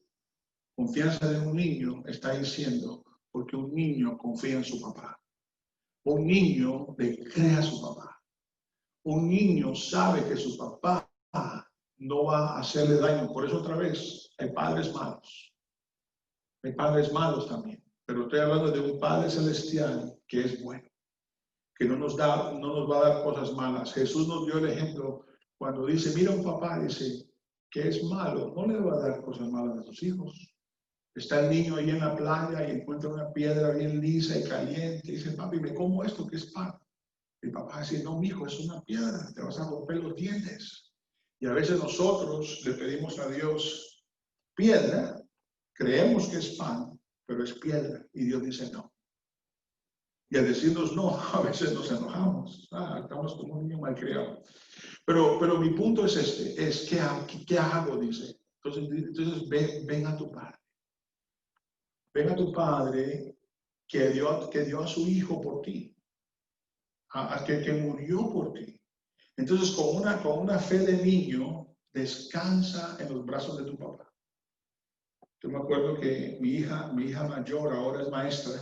confianza de un niño, está diciendo porque un niño confía en su papá. Un niño le cree a su papá. Un niño sabe que su papá no va a hacerle daño. Por eso otra vez, hay padres malos. Hay padres malos también. Pero estoy hablando de un Padre Celestial que es bueno, que no nos va a dar cosas malas. Jesús nos dio el ejemplo cuando dice, mira un papá, dice, que es malo, no le va a dar cosas malas a sus hijos. Está el niño ahí en la playa y encuentra una piedra bien lisa y caliente. Y dice, papi, me como esto, que es pan. El papá dice, no, mijo, es una piedra, te vas a romper los dientes. Y a veces nosotros le pedimos a Dios piedra, creemos que es pan, pero es piedra. Y Dios dice no. Y al decirnos no, a veces nos enojamos. Estamos como un niño malcriado. Pero mi punto es es ¿qué hago? Dice. Entonces ven a tu padre. Ven a tu padre que dio a su hijo por ti. Que murió por ti. Entonces, con una fe de niño, descansa en los brazos de tu papá. Yo me acuerdo que mi hija mayor ahora es maestra.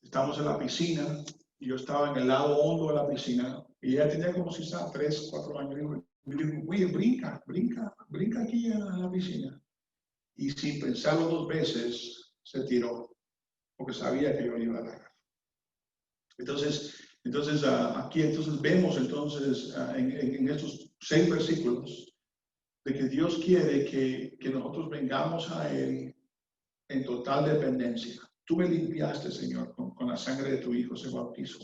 Estamos en la piscina y yo estaba en el lado hondo de la piscina y ella tenía como si estaba 3, 4 años. Y me dijo, oye, brinca aquí a la piscina. Y sin pensarlo 2 veces, se tiró porque sabía que yo le iba a agarrar. Entonces aquí vemos en estos 6 versículos de que Dios quiere que nosotros vengamos a Él en total dependencia. Tú me limpiaste, Señor, con la sangre de tu Hijo, ese bautizo.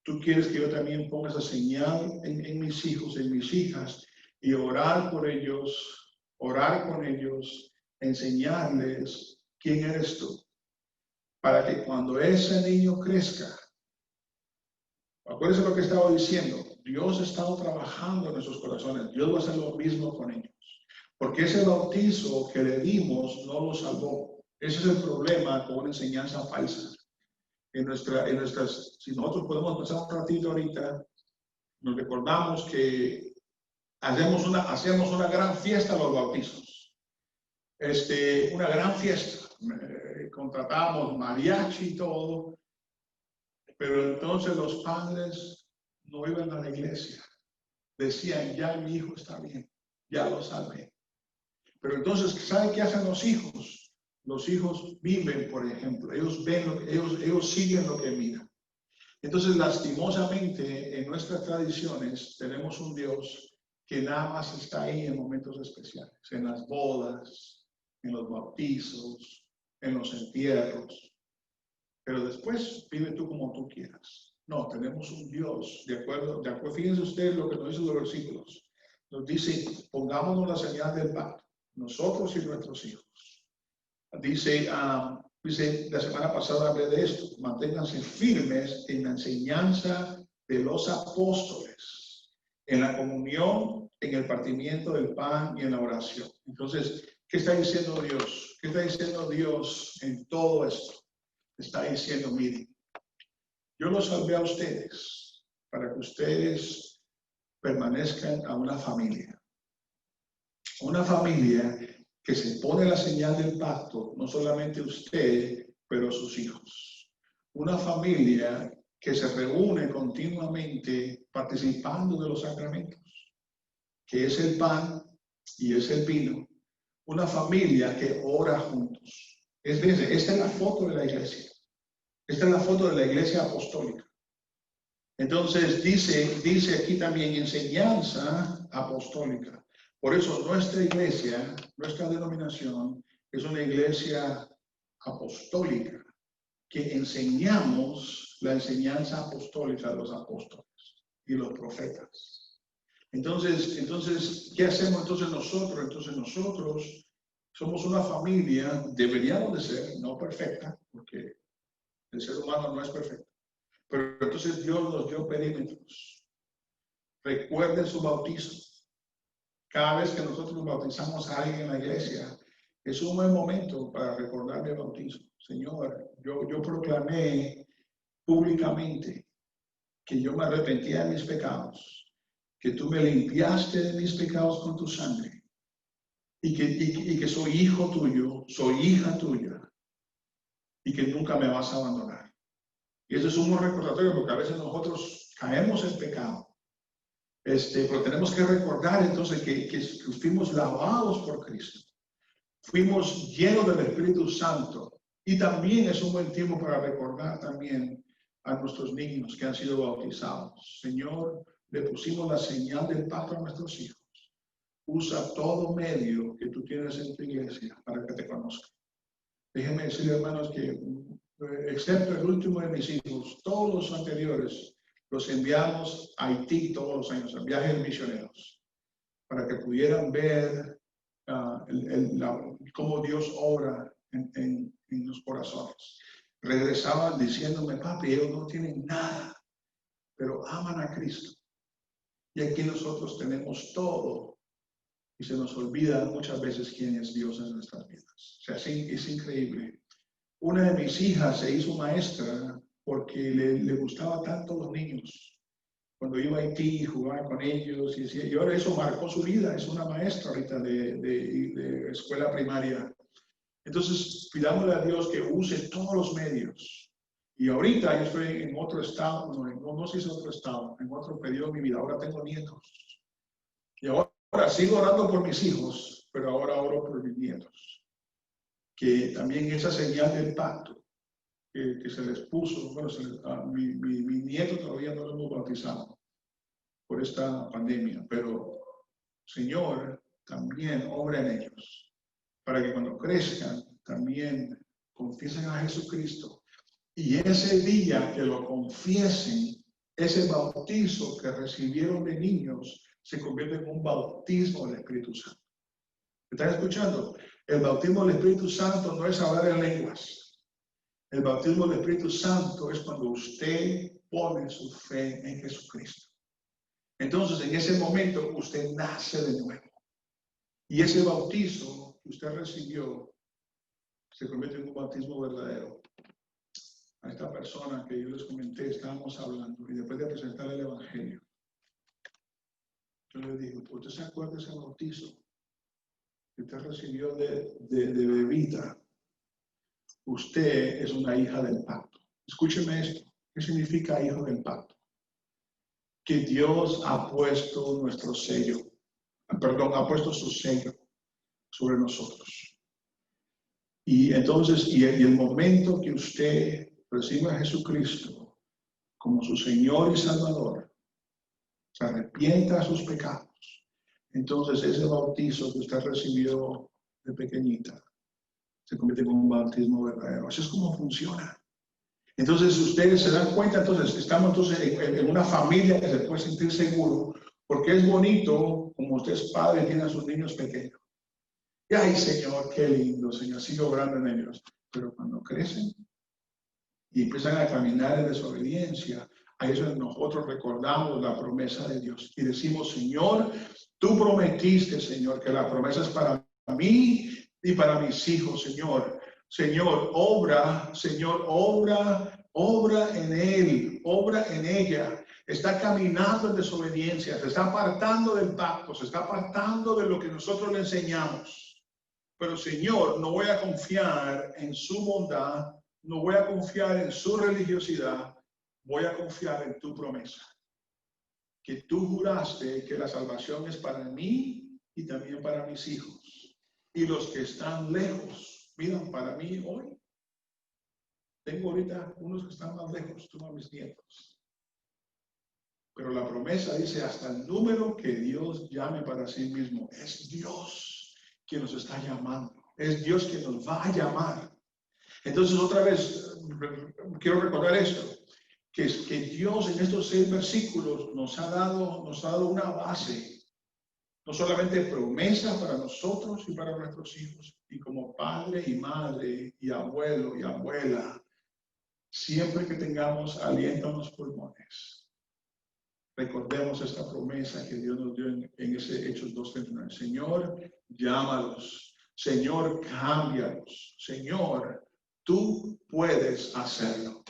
Tú quieres que yo también ponga esa señal en mis hijos, en mis hijas, y orar por ellos, orar con ellos, enseñarles quién eres tú, para que cuando ese niño crezca, acuérdense lo que estaba diciendo, Dios ha estado trabajando en nuestros corazones, Dios va a hacer lo mismo con ellos, porque ese bautizo que le dimos no lo salvó. Ese es el problema con una enseñanza falsa. Si nosotros podemos pasar un ratito ahorita, nos recordamos que hacemos una gran fiesta a los bautizos. Una gran fiesta. Contratamos mariachi y todo, pero entonces los padres no iban a la iglesia. Decían, ya mi hijo está bien, ya lo salvé. Pero entonces, ¿saben qué hacen los hijos? Los hijos viven, por ejemplo, ellos siguen lo que miran. Entonces, lastimosamente, en nuestras tradiciones tenemos un Dios que nada más está ahí en momentos especiales, en las bodas, en los bautizos, en los entierros. Pero después vive tú como tú quieras. No, tenemos un Dios, de acuerdo, fíjense ustedes lo que nos dicen los versículos. Nos dice, pongámonos la señal del pacto, nosotros y nuestros hijos. Dice, la semana pasada hablé de esto, manténganse firmes en la enseñanza de los apóstoles, en la comunión, en el partimiento del pan y en la oración. Entonces, ¿qué está diciendo Dios? ¿Qué está diciendo Dios en todo esto? Está diciendo, miren, yo los salvé a ustedes para que ustedes permanezcan a una familia. Una familia que se pone la señal del pacto, no solamente usted, pero sus hijos. Una familia que se reúne continuamente participando de los sacramentos, que es el pan y es el vino. Una familia que ora juntos. Esta es la foto de la iglesia. Esta es la foto de la iglesia apostólica. Entonces dice aquí también enseñanza apostólica. Por eso nuestra iglesia, nuestra denominación, es una iglesia apostólica, que enseñamos la enseñanza apostólica de los apóstoles y los profetas. Entonces, ¿qué hacemos entonces nosotros? Entonces nosotros somos una familia, deberíamos de ser, no perfecta, porque el ser humano no es perfecto. Pero entonces Dios nos dio perímetros. Recuerden su bautizo. Cada vez que nosotros bautizamos a alguien en la iglesia, es un buen momento para recordar mi bautizo. Señor, yo proclamé públicamente que yo me arrepentía de mis pecados, que tú me limpiaste de mis pecados con tu sangre y que soy hijo tuyo, soy hija tuya y que nunca me vas a abandonar. Y eso es un buen recordatorio porque a veces nosotros caemos en pecado. Pero tenemos que recordar entonces que fuimos lavados por Cristo. Fuimos llenos del Espíritu Santo. Y también es un buen tiempo para recordar también a nuestros niños que han sido bautizados. Señor, le pusimos la señal del pacto a nuestros hijos. Usa todo medio que tú tienes en tu iglesia para que te conozcan. Déjenme decirle, hermanos, que excepto el último de mis hijos, todos los anteriores, los enviamos a Haití todos los años, en viajes misioneros, para que pudieran ver cómo Dios obra en los corazones. Regresaban diciéndome, papi, ellos no tienen nada, pero aman a Cristo. Y aquí nosotros tenemos todo y se nos olvida muchas veces quién es Dios en nuestras vidas. O sea, sí, es increíble. Una de mis hijas se hizo maestra porque le gustaba tanto los niños. Cuando iba a Haití, jugaba con ellos y ahora eso marcó su vida. Es una maestra ahorita de escuela primaria. Entonces, pidámosle a Dios que use todos los medios. Y ahorita yo estoy en otro estado, no sé si es otro estado, en otro periodo de mi vida. Ahora tengo nietos. Y ahora sigo orando por mis hijos, pero ahora oro por mis nietos. Que también esa señal del pacto que se les puso, bueno, mi nieto todavía no lo hemos bautizado por esta pandemia, pero Señor, también obra en ellos, para que cuando crezcan también confiesen a Jesucristo. Y ese día que lo confiesen, ese bautizo que recibieron de niños, se convierte en un bautismo del Espíritu Santo. ¿Me están escuchando? El bautismo del Espíritu Santo no es hablar en lenguas. El bautismo del Espíritu Santo es cuando usted pone su fe en Jesucristo. Entonces, en ese momento, usted nace de nuevo. Y ese bautizo que usted recibió se convierte en un bautismo verdadero. A esta persona que yo les comenté, estábamos hablando, y después de presentar el Evangelio, yo le dije, ¿usted se acuerda de ese bautizo que usted recibió de bebida? Usted es una hija del pacto. Escúcheme esto. ¿Qué significa hijo del pacto? Que Dios ha puesto nuestro sello, ha puesto su sello sobre nosotros. Y entonces, y el momento que usted recibe a Jesucristo como su Señor y Salvador, se arrepienta de sus pecados, entonces ese bautizo que usted recibió de pequeñita se convierte en un bautismo verdadero. Así es como funciona. Entonces ustedes se dan cuenta, entonces estamos entonces en una familia que se puede sentir seguro, porque es bonito, como usted es padre y tiene a sus niños pequeños. Y ay, Señor, qué lindo, Señor, sigue obrando en ellos. Pero cuando crecen y empiezan a caminar en desobediencia, a eso nosotros recordamos la promesa de Dios y decimos, Señor, tú prometiste, Señor, que la promesa es para mí y para mis hijos, Señor. Señor, obra, Señor, obra en él, obra en ella. Está caminando en desobediencia, se está apartando del pacto, se está apartando de lo que nosotros le enseñamos. Pero, Señor, no voy a confiar en su bondad, no voy a confiar en su religiosidad, voy a confiar en tu promesa. Que tú juraste que la salvación es para mí y también para mis hijos. Y los que están lejos, miran para mí hoy. Tengo ahorita unos que están más lejos, tú a mis nietos. Pero la promesa dice hasta el número que Dios llame para sí mismo. Es Dios quien nos está llamando. Es Dios quien nos va a llamar. Entonces otra vez quiero recordar esto. Que Dios en estos 6 versículos nos ha dado una base, no solamente promesa para nosotros y para nuestros hijos, y como padre y madre y abuelo y abuela, siempre que tengamos aliento en los pulmones, recordemos esta promesa que Dios nos dio en ese Hechos 2:39. Señor, llámalos. Señor, cámbialos. Señor, tú puedes hacerlo.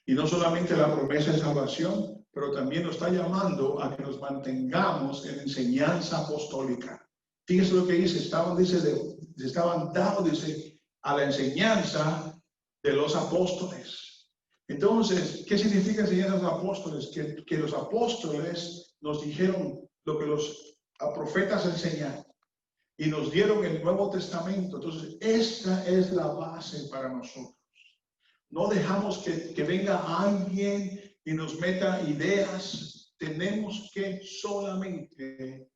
Y no solamente la promesa de salvación, pero también nos está llamando a que nos mantengamos en enseñanza apostólica. Fíjense lo que dice, estaban dados, dice, a la enseñanza de los apóstoles. Entonces, ¿qué significa enseñanza de los apóstoles? Que los apóstoles nos dijeron lo que los profetas enseñaron y nos dieron el Nuevo Testamento. Entonces, esta es la base para nosotros. No dejamos que venga alguien y nos meta ideas. Tenemos que solamente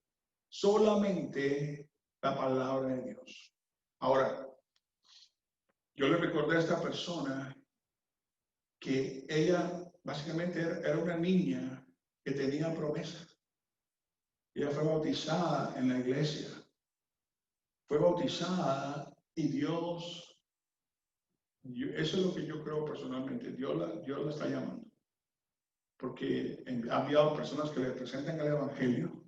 la palabra de Dios. Ahora, yo le recordé a esta persona que ella básicamente era una niña que tenía promesa. Ella fue bautizada en la iglesia. Fue bautizada y Dios... eso es lo que yo creo personalmente. Dios la está llamando. Porque ha enviado personas que le presentan el Evangelio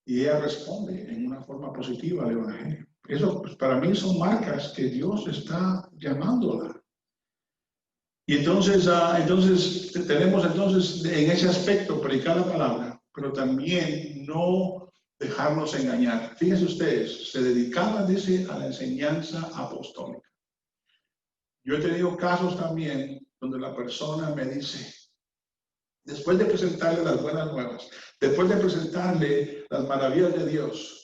y ella responde en una forma positiva al Evangelio. Eso, pues, para mí son marcas que Dios está llamándola. Y entonces tenemos en ese aspecto predicar la palabra, pero también no dejarnos engañar. Fíjense ustedes, se dedicaban, dice, a la enseñanza apostólica. Yo he tenido casos también donde la persona me dice, después de presentarle las buenas nuevas, después de presentarle las maravillas de Dios,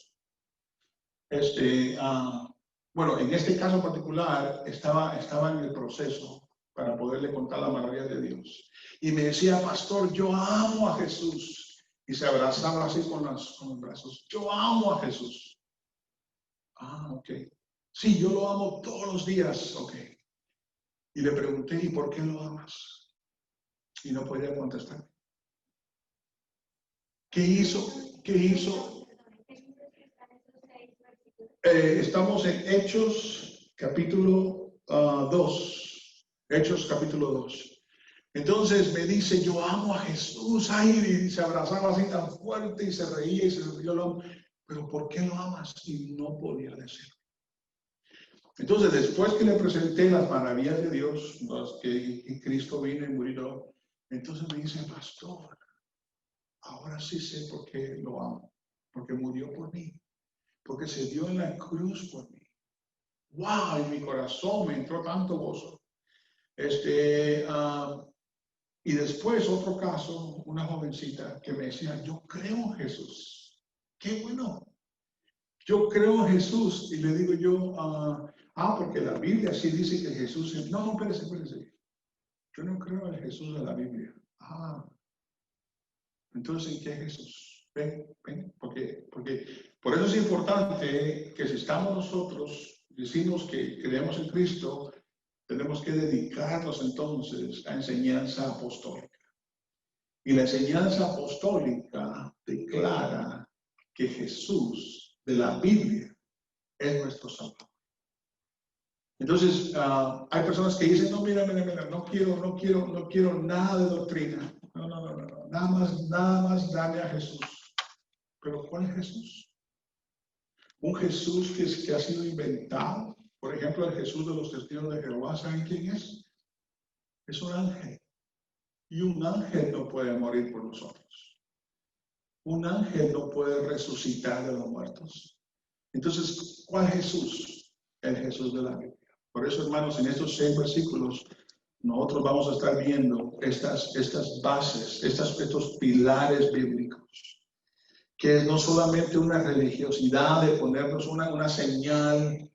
bueno, en este caso particular estaba en el proceso para poderle contar las maravillas de Dios. Y me decía, pastor, yo amo a Jesús. Y se abrazaba así con los brazos. Yo amo a Jesús. Ah, ok. Sí, yo lo amo todos los días. Ok. Y le pregunté, ¿y por qué lo amas? Y no podía contestar. ¿Qué hizo ¿Qué hizo? Estamos en Hechos capítulo 2. Hechos capítulo 2. Entonces me dice, yo amo a Jesús. Ay, y se abrazaba así tan fuerte y se reía y se dio el hombro. Pero ¿por qué lo amas? Y no podía decirlo. Entonces, después que le presenté las maravillas de Dios, que Cristo vino y murió, entonces me dice, pastor, ahora sí sé por qué lo amo. Porque murió por mí. Porque se dio en la cruz por mí. ¡Wow! En mi corazón me entró tanto gozo. Y después otro caso, una jovencita que me decía, yo creo en Jesús. ¡Qué bueno! Yo creo en Jesús. Y le digo yo, porque la Biblia sí dice que Jesús... No, espérese. Yo no creo en Jesús de la Biblia. Entonces, ¿en qué Jesús? Ven, porque por eso es importante que si estamos nosotros, decimos que creemos en Cristo, tenemos que dedicarnos entonces a enseñanza apostólica. Y la enseñanza apostólica declara que Jesús de la Biblia es nuestro Salvador. Entonces, hay personas que dicen, no, mira, no quiero nada de doctrina. No, nada más dame a Jesús. Pero ¿cuál es Jesús? Un Jesús que ha sido inventado. Por ejemplo, el Jesús de los testigos de Jehová, ¿saben quién es? Es un ángel. Y un ángel no puede morir por nosotros. Un ángel no puede resucitar de los muertos. Entonces, ¿cuál Jesús? El Jesús de la Biblia. Por eso, hermanos, en estos 6 versículos, nosotros vamos a estar viendo estas bases, estos pilares bíblicos, que es no solamente una religiosidad de ponernos una señal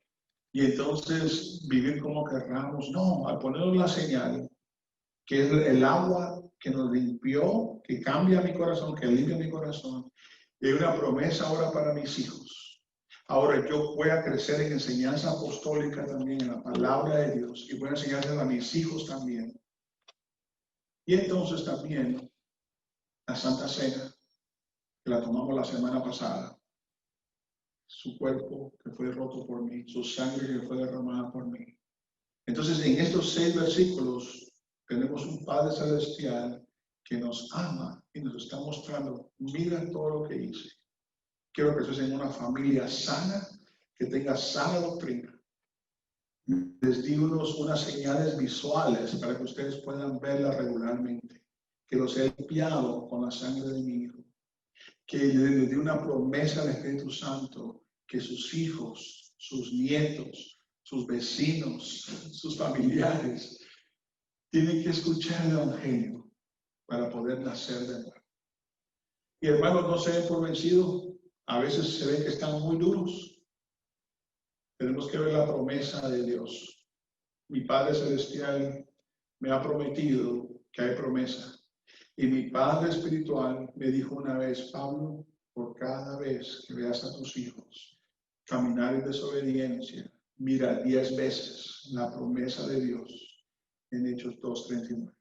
y entonces vivir como querramos. No, al ponernos la señal, que es el agua que nos limpió, que cambia mi corazón, que limpia mi corazón, y hay una promesa ahora para mis hijos. Ahora yo voy a crecer en enseñanza apostólica también, en la palabra de Dios, y voy a enseñársela a mis hijos también. Y entonces también la Santa Cena, que la tomamos la semana pasada, su cuerpo que fue roto por mí, su sangre que fue derramada por mí. Entonces en estos 6 versículos tenemos un Padre Celestial que nos ama y nos está mostrando, mira todo lo que hice. Quiero que estés en una familia sana, que tenga sana doctrina. Les di unas señales visuales para que ustedes puedan verlas regularmente. Que los he limpiado con la sangre de mi Hijo. Que les di una promesa al Espíritu Santo, que sus hijos, sus nietos, sus vecinos, sus familiares, tienen que escuchar el Evangelio para poder nacer de nuevo. Y hermanos, no se den por vencidos. A veces se ve que están muy duros. Tenemos que ver la promesa de Dios. Mi Padre Celestial me ha prometido que hay promesa. Y mi Padre Espiritual me dijo una vez, Pablo, por cada vez que veas a tus hijos caminar en desobediencia, mira 10 veces la promesa de Dios en Hechos 2:39.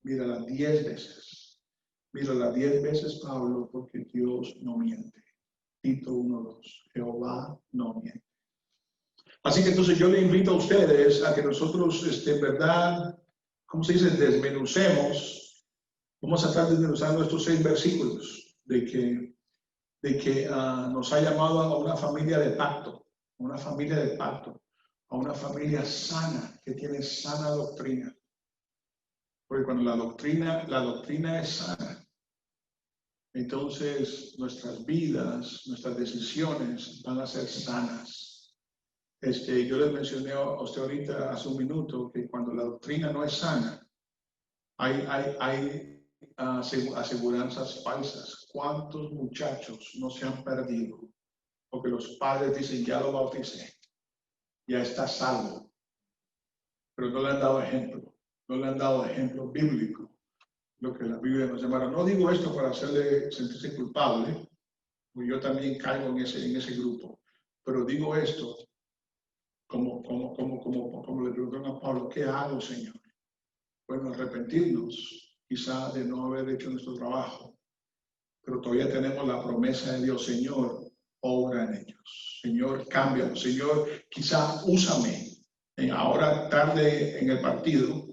Mírala 10 veces. Mírala 10 veces, Pablo, porque Dios no miente. Tito 1:2. Jehová no miente. Así que entonces yo le invito a ustedes a que nosotros, en verdad, ¿cómo se dice? Desmenucemos. Vamos a estar desmenuzando estos 6 versículos de que nos ha llamado a una familia de pacto, a una familia sana, que tiene sana doctrina. Porque cuando la doctrina es sana, entonces nuestras vidas, nuestras decisiones van a ser sanas. Yo les mencioné a usted ahorita hace un minuto que cuando la doctrina no es sana, hay aseguranzas falsas. ¿Cuántos muchachos no se han perdido? Porque los padres dicen, ya lo bauticé, ya está salvo, pero no le han dado ejemplo, no le han dado ejemplo bíblico, lo que la Biblia nos llama. No digo esto para hacerle sentirse culpable, porque yo también caigo en ese grupo, pero digo esto como le preguntaron a Pablo, ¿qué hago, Señor? Bueno, arrepentirnos quizá de no haber hecho nuestro trabajo pero todavía tenemos la promesa de Dios. Señor, obra en ellos. Señor, cámbialos. Señor, quizá úsame. Ahora tarde en el partido,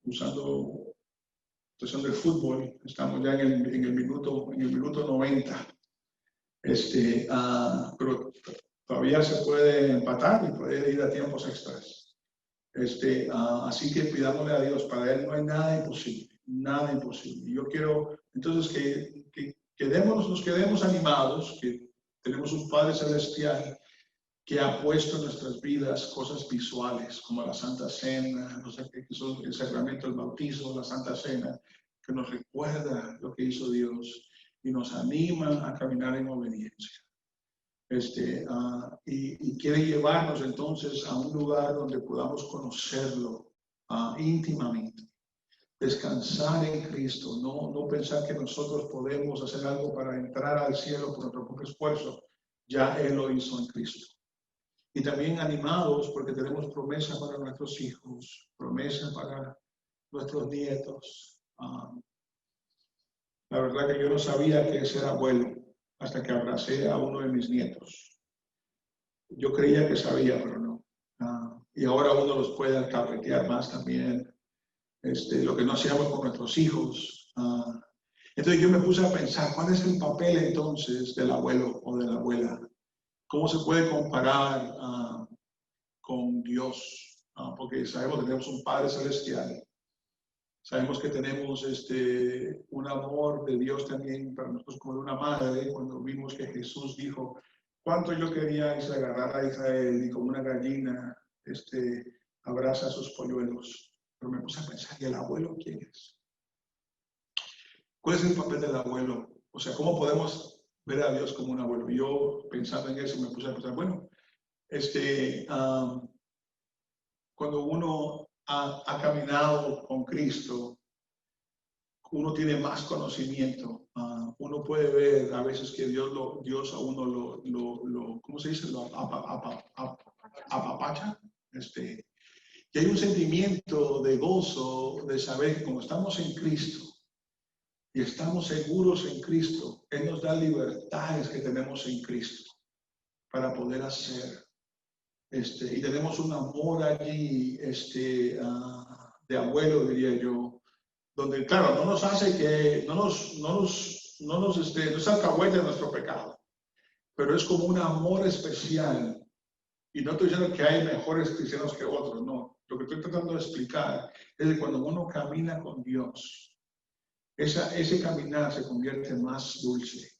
usando la situación del fútbol, estamos ya en el minuto 90. Pero todavía se puede empatar y puede ir a tiempos extras. Así que pidámosle a Dios, para Él no hay nada imposible, nada imposible. Yo quiero entonces que nos quedemos animados, que tenemos un Padre Celestial que ha puesto en nuestras vidas cosas visuales, como la Santa Cena, el sacramento del bautismo, la Santa Cena, que nos recuerda lo que hizo Dios y nos anima a caminar en obediencia. Y quiere llevarnos entonces a un lugar donde podamos conocerlo íntimamente, descansar en Cristo, no pensar que nosotros podemos hacer algo para entrar al cielo por nuestro propio esfuerzo. Ya Él lo hizo en Cristo. Y también animados porque tenemos promesa para nuestros hijos, promesa para nuestros nietos. La verdad que yo no sabía que ser abuelo hasta que abracé a uno de mis nietos. Yo creía que sabía, pero no. Y ahora uno los puede alcahuetear más también, lo que no hacíamos con nuestros hijos. Entonces yo me puse a pensar, ¿cuál es el papel entonces del abuelo o de la abuela? ¿Cómo se puede comparar con Dios? Porque sabemos que tenemos un Padre Celestial. Sabemos que tenemos un amor de Dios también para nosotros como de una madre. Cuando vimos que Jesús dijo, cuánto yo quería agarrar a Israel y como una gallina abraza a sus polluelos. Pero me puse a pensar, ¿y el abuelo quién es? ¿Cuál es el papel del abuelo? O sea, ¿cómo podemos ver a Dios como un abuelo? Yo pensando en eso me puse a pensar, bueno, cuando uno ha caminado con Cristo, uno tiene más conocimiento. Uno puede ver a veces que Dios a uno lo ¿cómo se dice? Lo apapacha. Y hay un sentimiento de gozo de saber que como estamos en Cristo y estamos seguros en Cristo, Él nos da libertades que tenemos en Cristo para poder hacer. Y tenemos un amor allí de abuelo, diría yo, donde, claro, no nos hace que, no nos alcahuete nuestro pecado, pero es como un amor especial. Y no estoy diciendo que hay mejores cristianos que otros, no. Lo que estoy tratando de explicar es que cuando uno camina con Dios, ese caminar se convierte más dulce.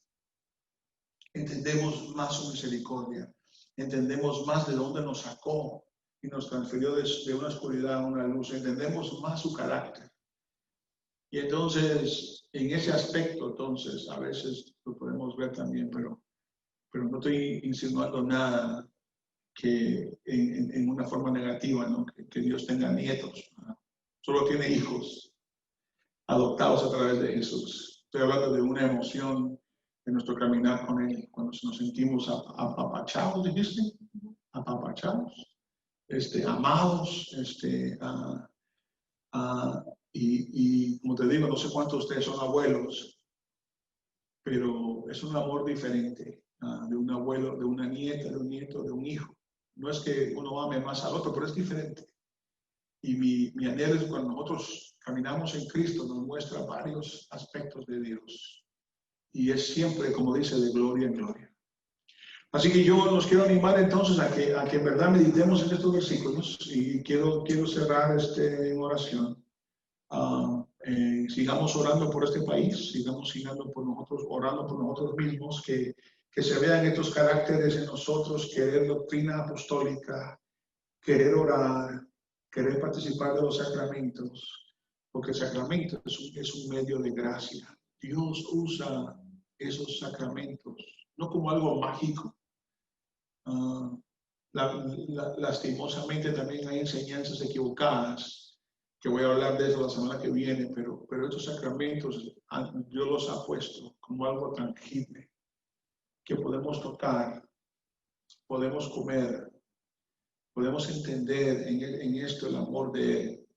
Entendemos más su misericordia. Entendemos más de dónde nos sacó y nos transfirió de una oscuridad a una luz. Entendemos más su carácter. Y entonces, en ese aspecto, entonces, a veces lo podemos ver también, pero no estoy insinuando nada que en una forma negativa, ¿no? Que Dios tenga nietos, ¿no? Solo tiene hijos adoptados a través de Jesús. Estoy hablando de una emoción en nuestro caminar con Él, cuando nos sentimos apapachados, dijiste, apapachados, amados, y como te digo, no sé cuántos de ustedes son abuelos, pero es un amor diferente de un abuelo, de una nieta, de un nieto, de un hijo. No es que uno ame más al otro, pero es diferente. Y mi anhelo es cuando nosotros caminamos en Cristo, nos muestra varios aspectos de Dios. Y es siempre, como dice, de gloria en gloria. Así que yo los quiero animar entonces a que en verdad meditemos en estos versículos. Y quiero cerrar en oración. Sigamos orando por este país, sigamos orando por nosotros mismos, que se vean estos caracteres en nosotros, querer doctrina apostólica, querer orar, querer participar de los sacramentos, porque el sacramento es un medio de gracia. Dios usa esos sacramentos, no como algo mágico. Lastimosamente también hay enseñanzas equivocadas, que voy a hablar de eso la semana que viene, pero estos sacramentos Dios los ha puesto como algo tangible, que podemos tocar, podemos comer, podemos entender en esto el amor de Él,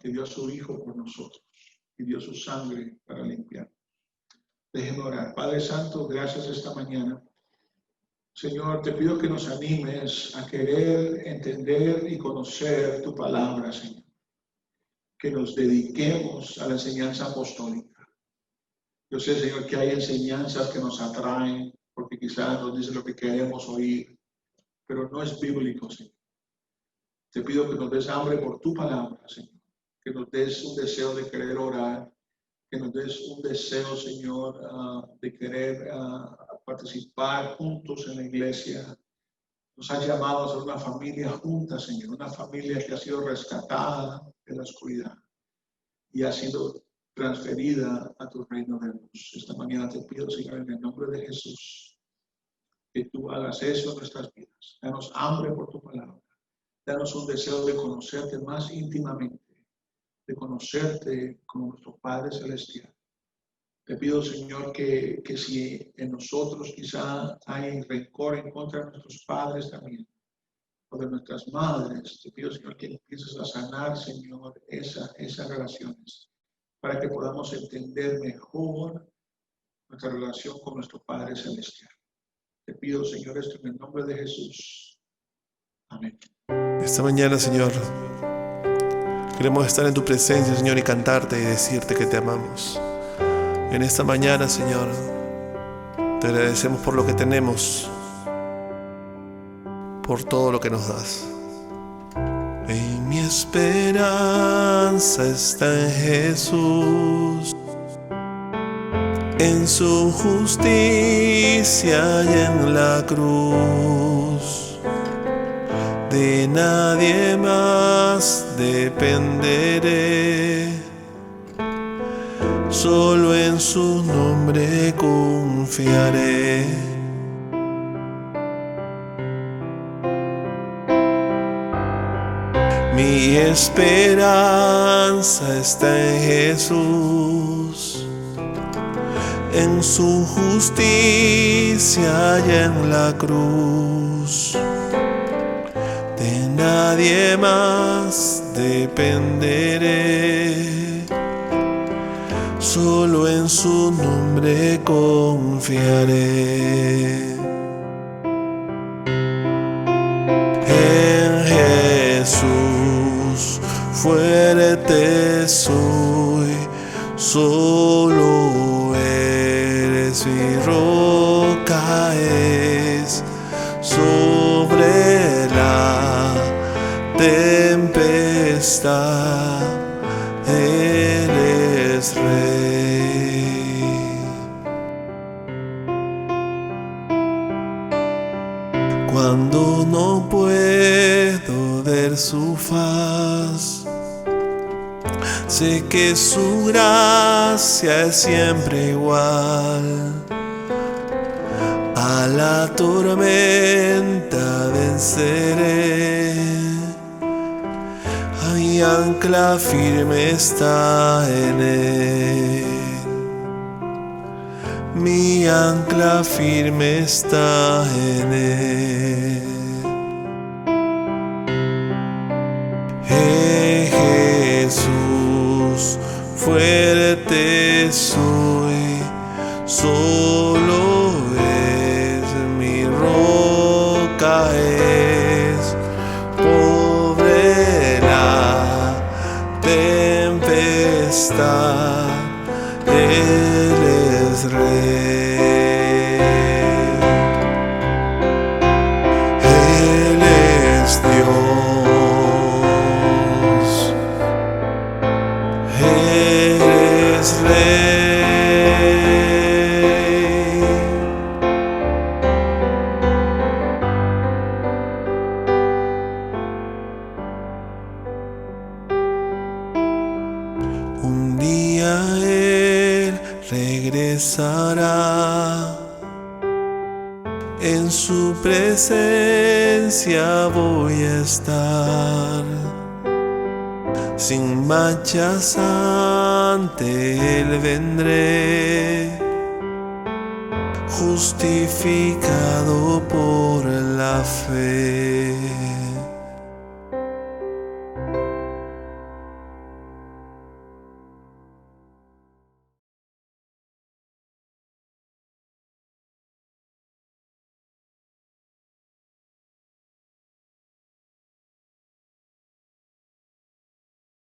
que dio a su Hijo por nosotros y dio su sangre para limpiar. Déjeme orar. Padre Santo, gracias esta mañana. Señor, te pido que nos animes a querer entender y conocer tu palabra, Señor. Que nos dediquemos a la enseñanza apostólica. Yo sé, Señor, que hay enseñanzas que nos atraen, porque quizás nos dicen lo que queremos oír, pero no es bíblico, Señor. Te pido que nos des hambre por tu palabra, Señor. Que nos des un deseo de querer orar, que nos des un deseo, Señor, de querer participar juntos en la iglesia. Nos has llamado a ser una familia junta, Señor, una familia que ha sido rescatada de la oscuridad y ha sido transferida a tu reino de luz. Esta mañana te pido, Señor, en el nombre de Jesús, que tú hagas eso en nuestras vidas. Danos hambre por tu palabra. Danos un deseo de conocerte más íntimamente, de conocerte como nuestro Padre Celestial. Te pido, Señor, que si en nosotros quizá hay rencor en contra de nuestros padres también, o de nuestras madres, te pido, Señor, que empieces a sanar, Señor, esas relaciones, para que podamos entender mejor nuestra relación con nuestro Padre Celestial. Te pido, Señor, esto en el nombre de Jesús. Amén. Esta mañana, Señor, queremos estar en tu presencia, Señor, y cantarte y decirte que te amamos. En esta mañana, Señor, te agradecemos por lo que tenemos, por todo lo que nos das. En mi esperanza está en Jesús, en su justicia y en la cruz. De nadie más dependeré, solo en su nombre confiaré. Mi esperanza está en Jesús, en su justicia y en la cruz. De nadie más dependeré, solo en su nombre confiaré. En Jesús fuerte soy, solo eres mi roca, es sobre la tempestad, Él es Rey. Cuando no puedo ver su faz, sé que su gracia es siempre igual. A la tormenta venceré, mi ancla firme está en Él. Mi ancla firme está en Él. Jesús, fuerte soy, solo es mi roca, es pobre la tempestad, Él es Rey. Él es Dios, Él es Rey. Un día Él regresará, en su presencia voy a estar. Sin manchas ante Él vendré, justificado por la fe.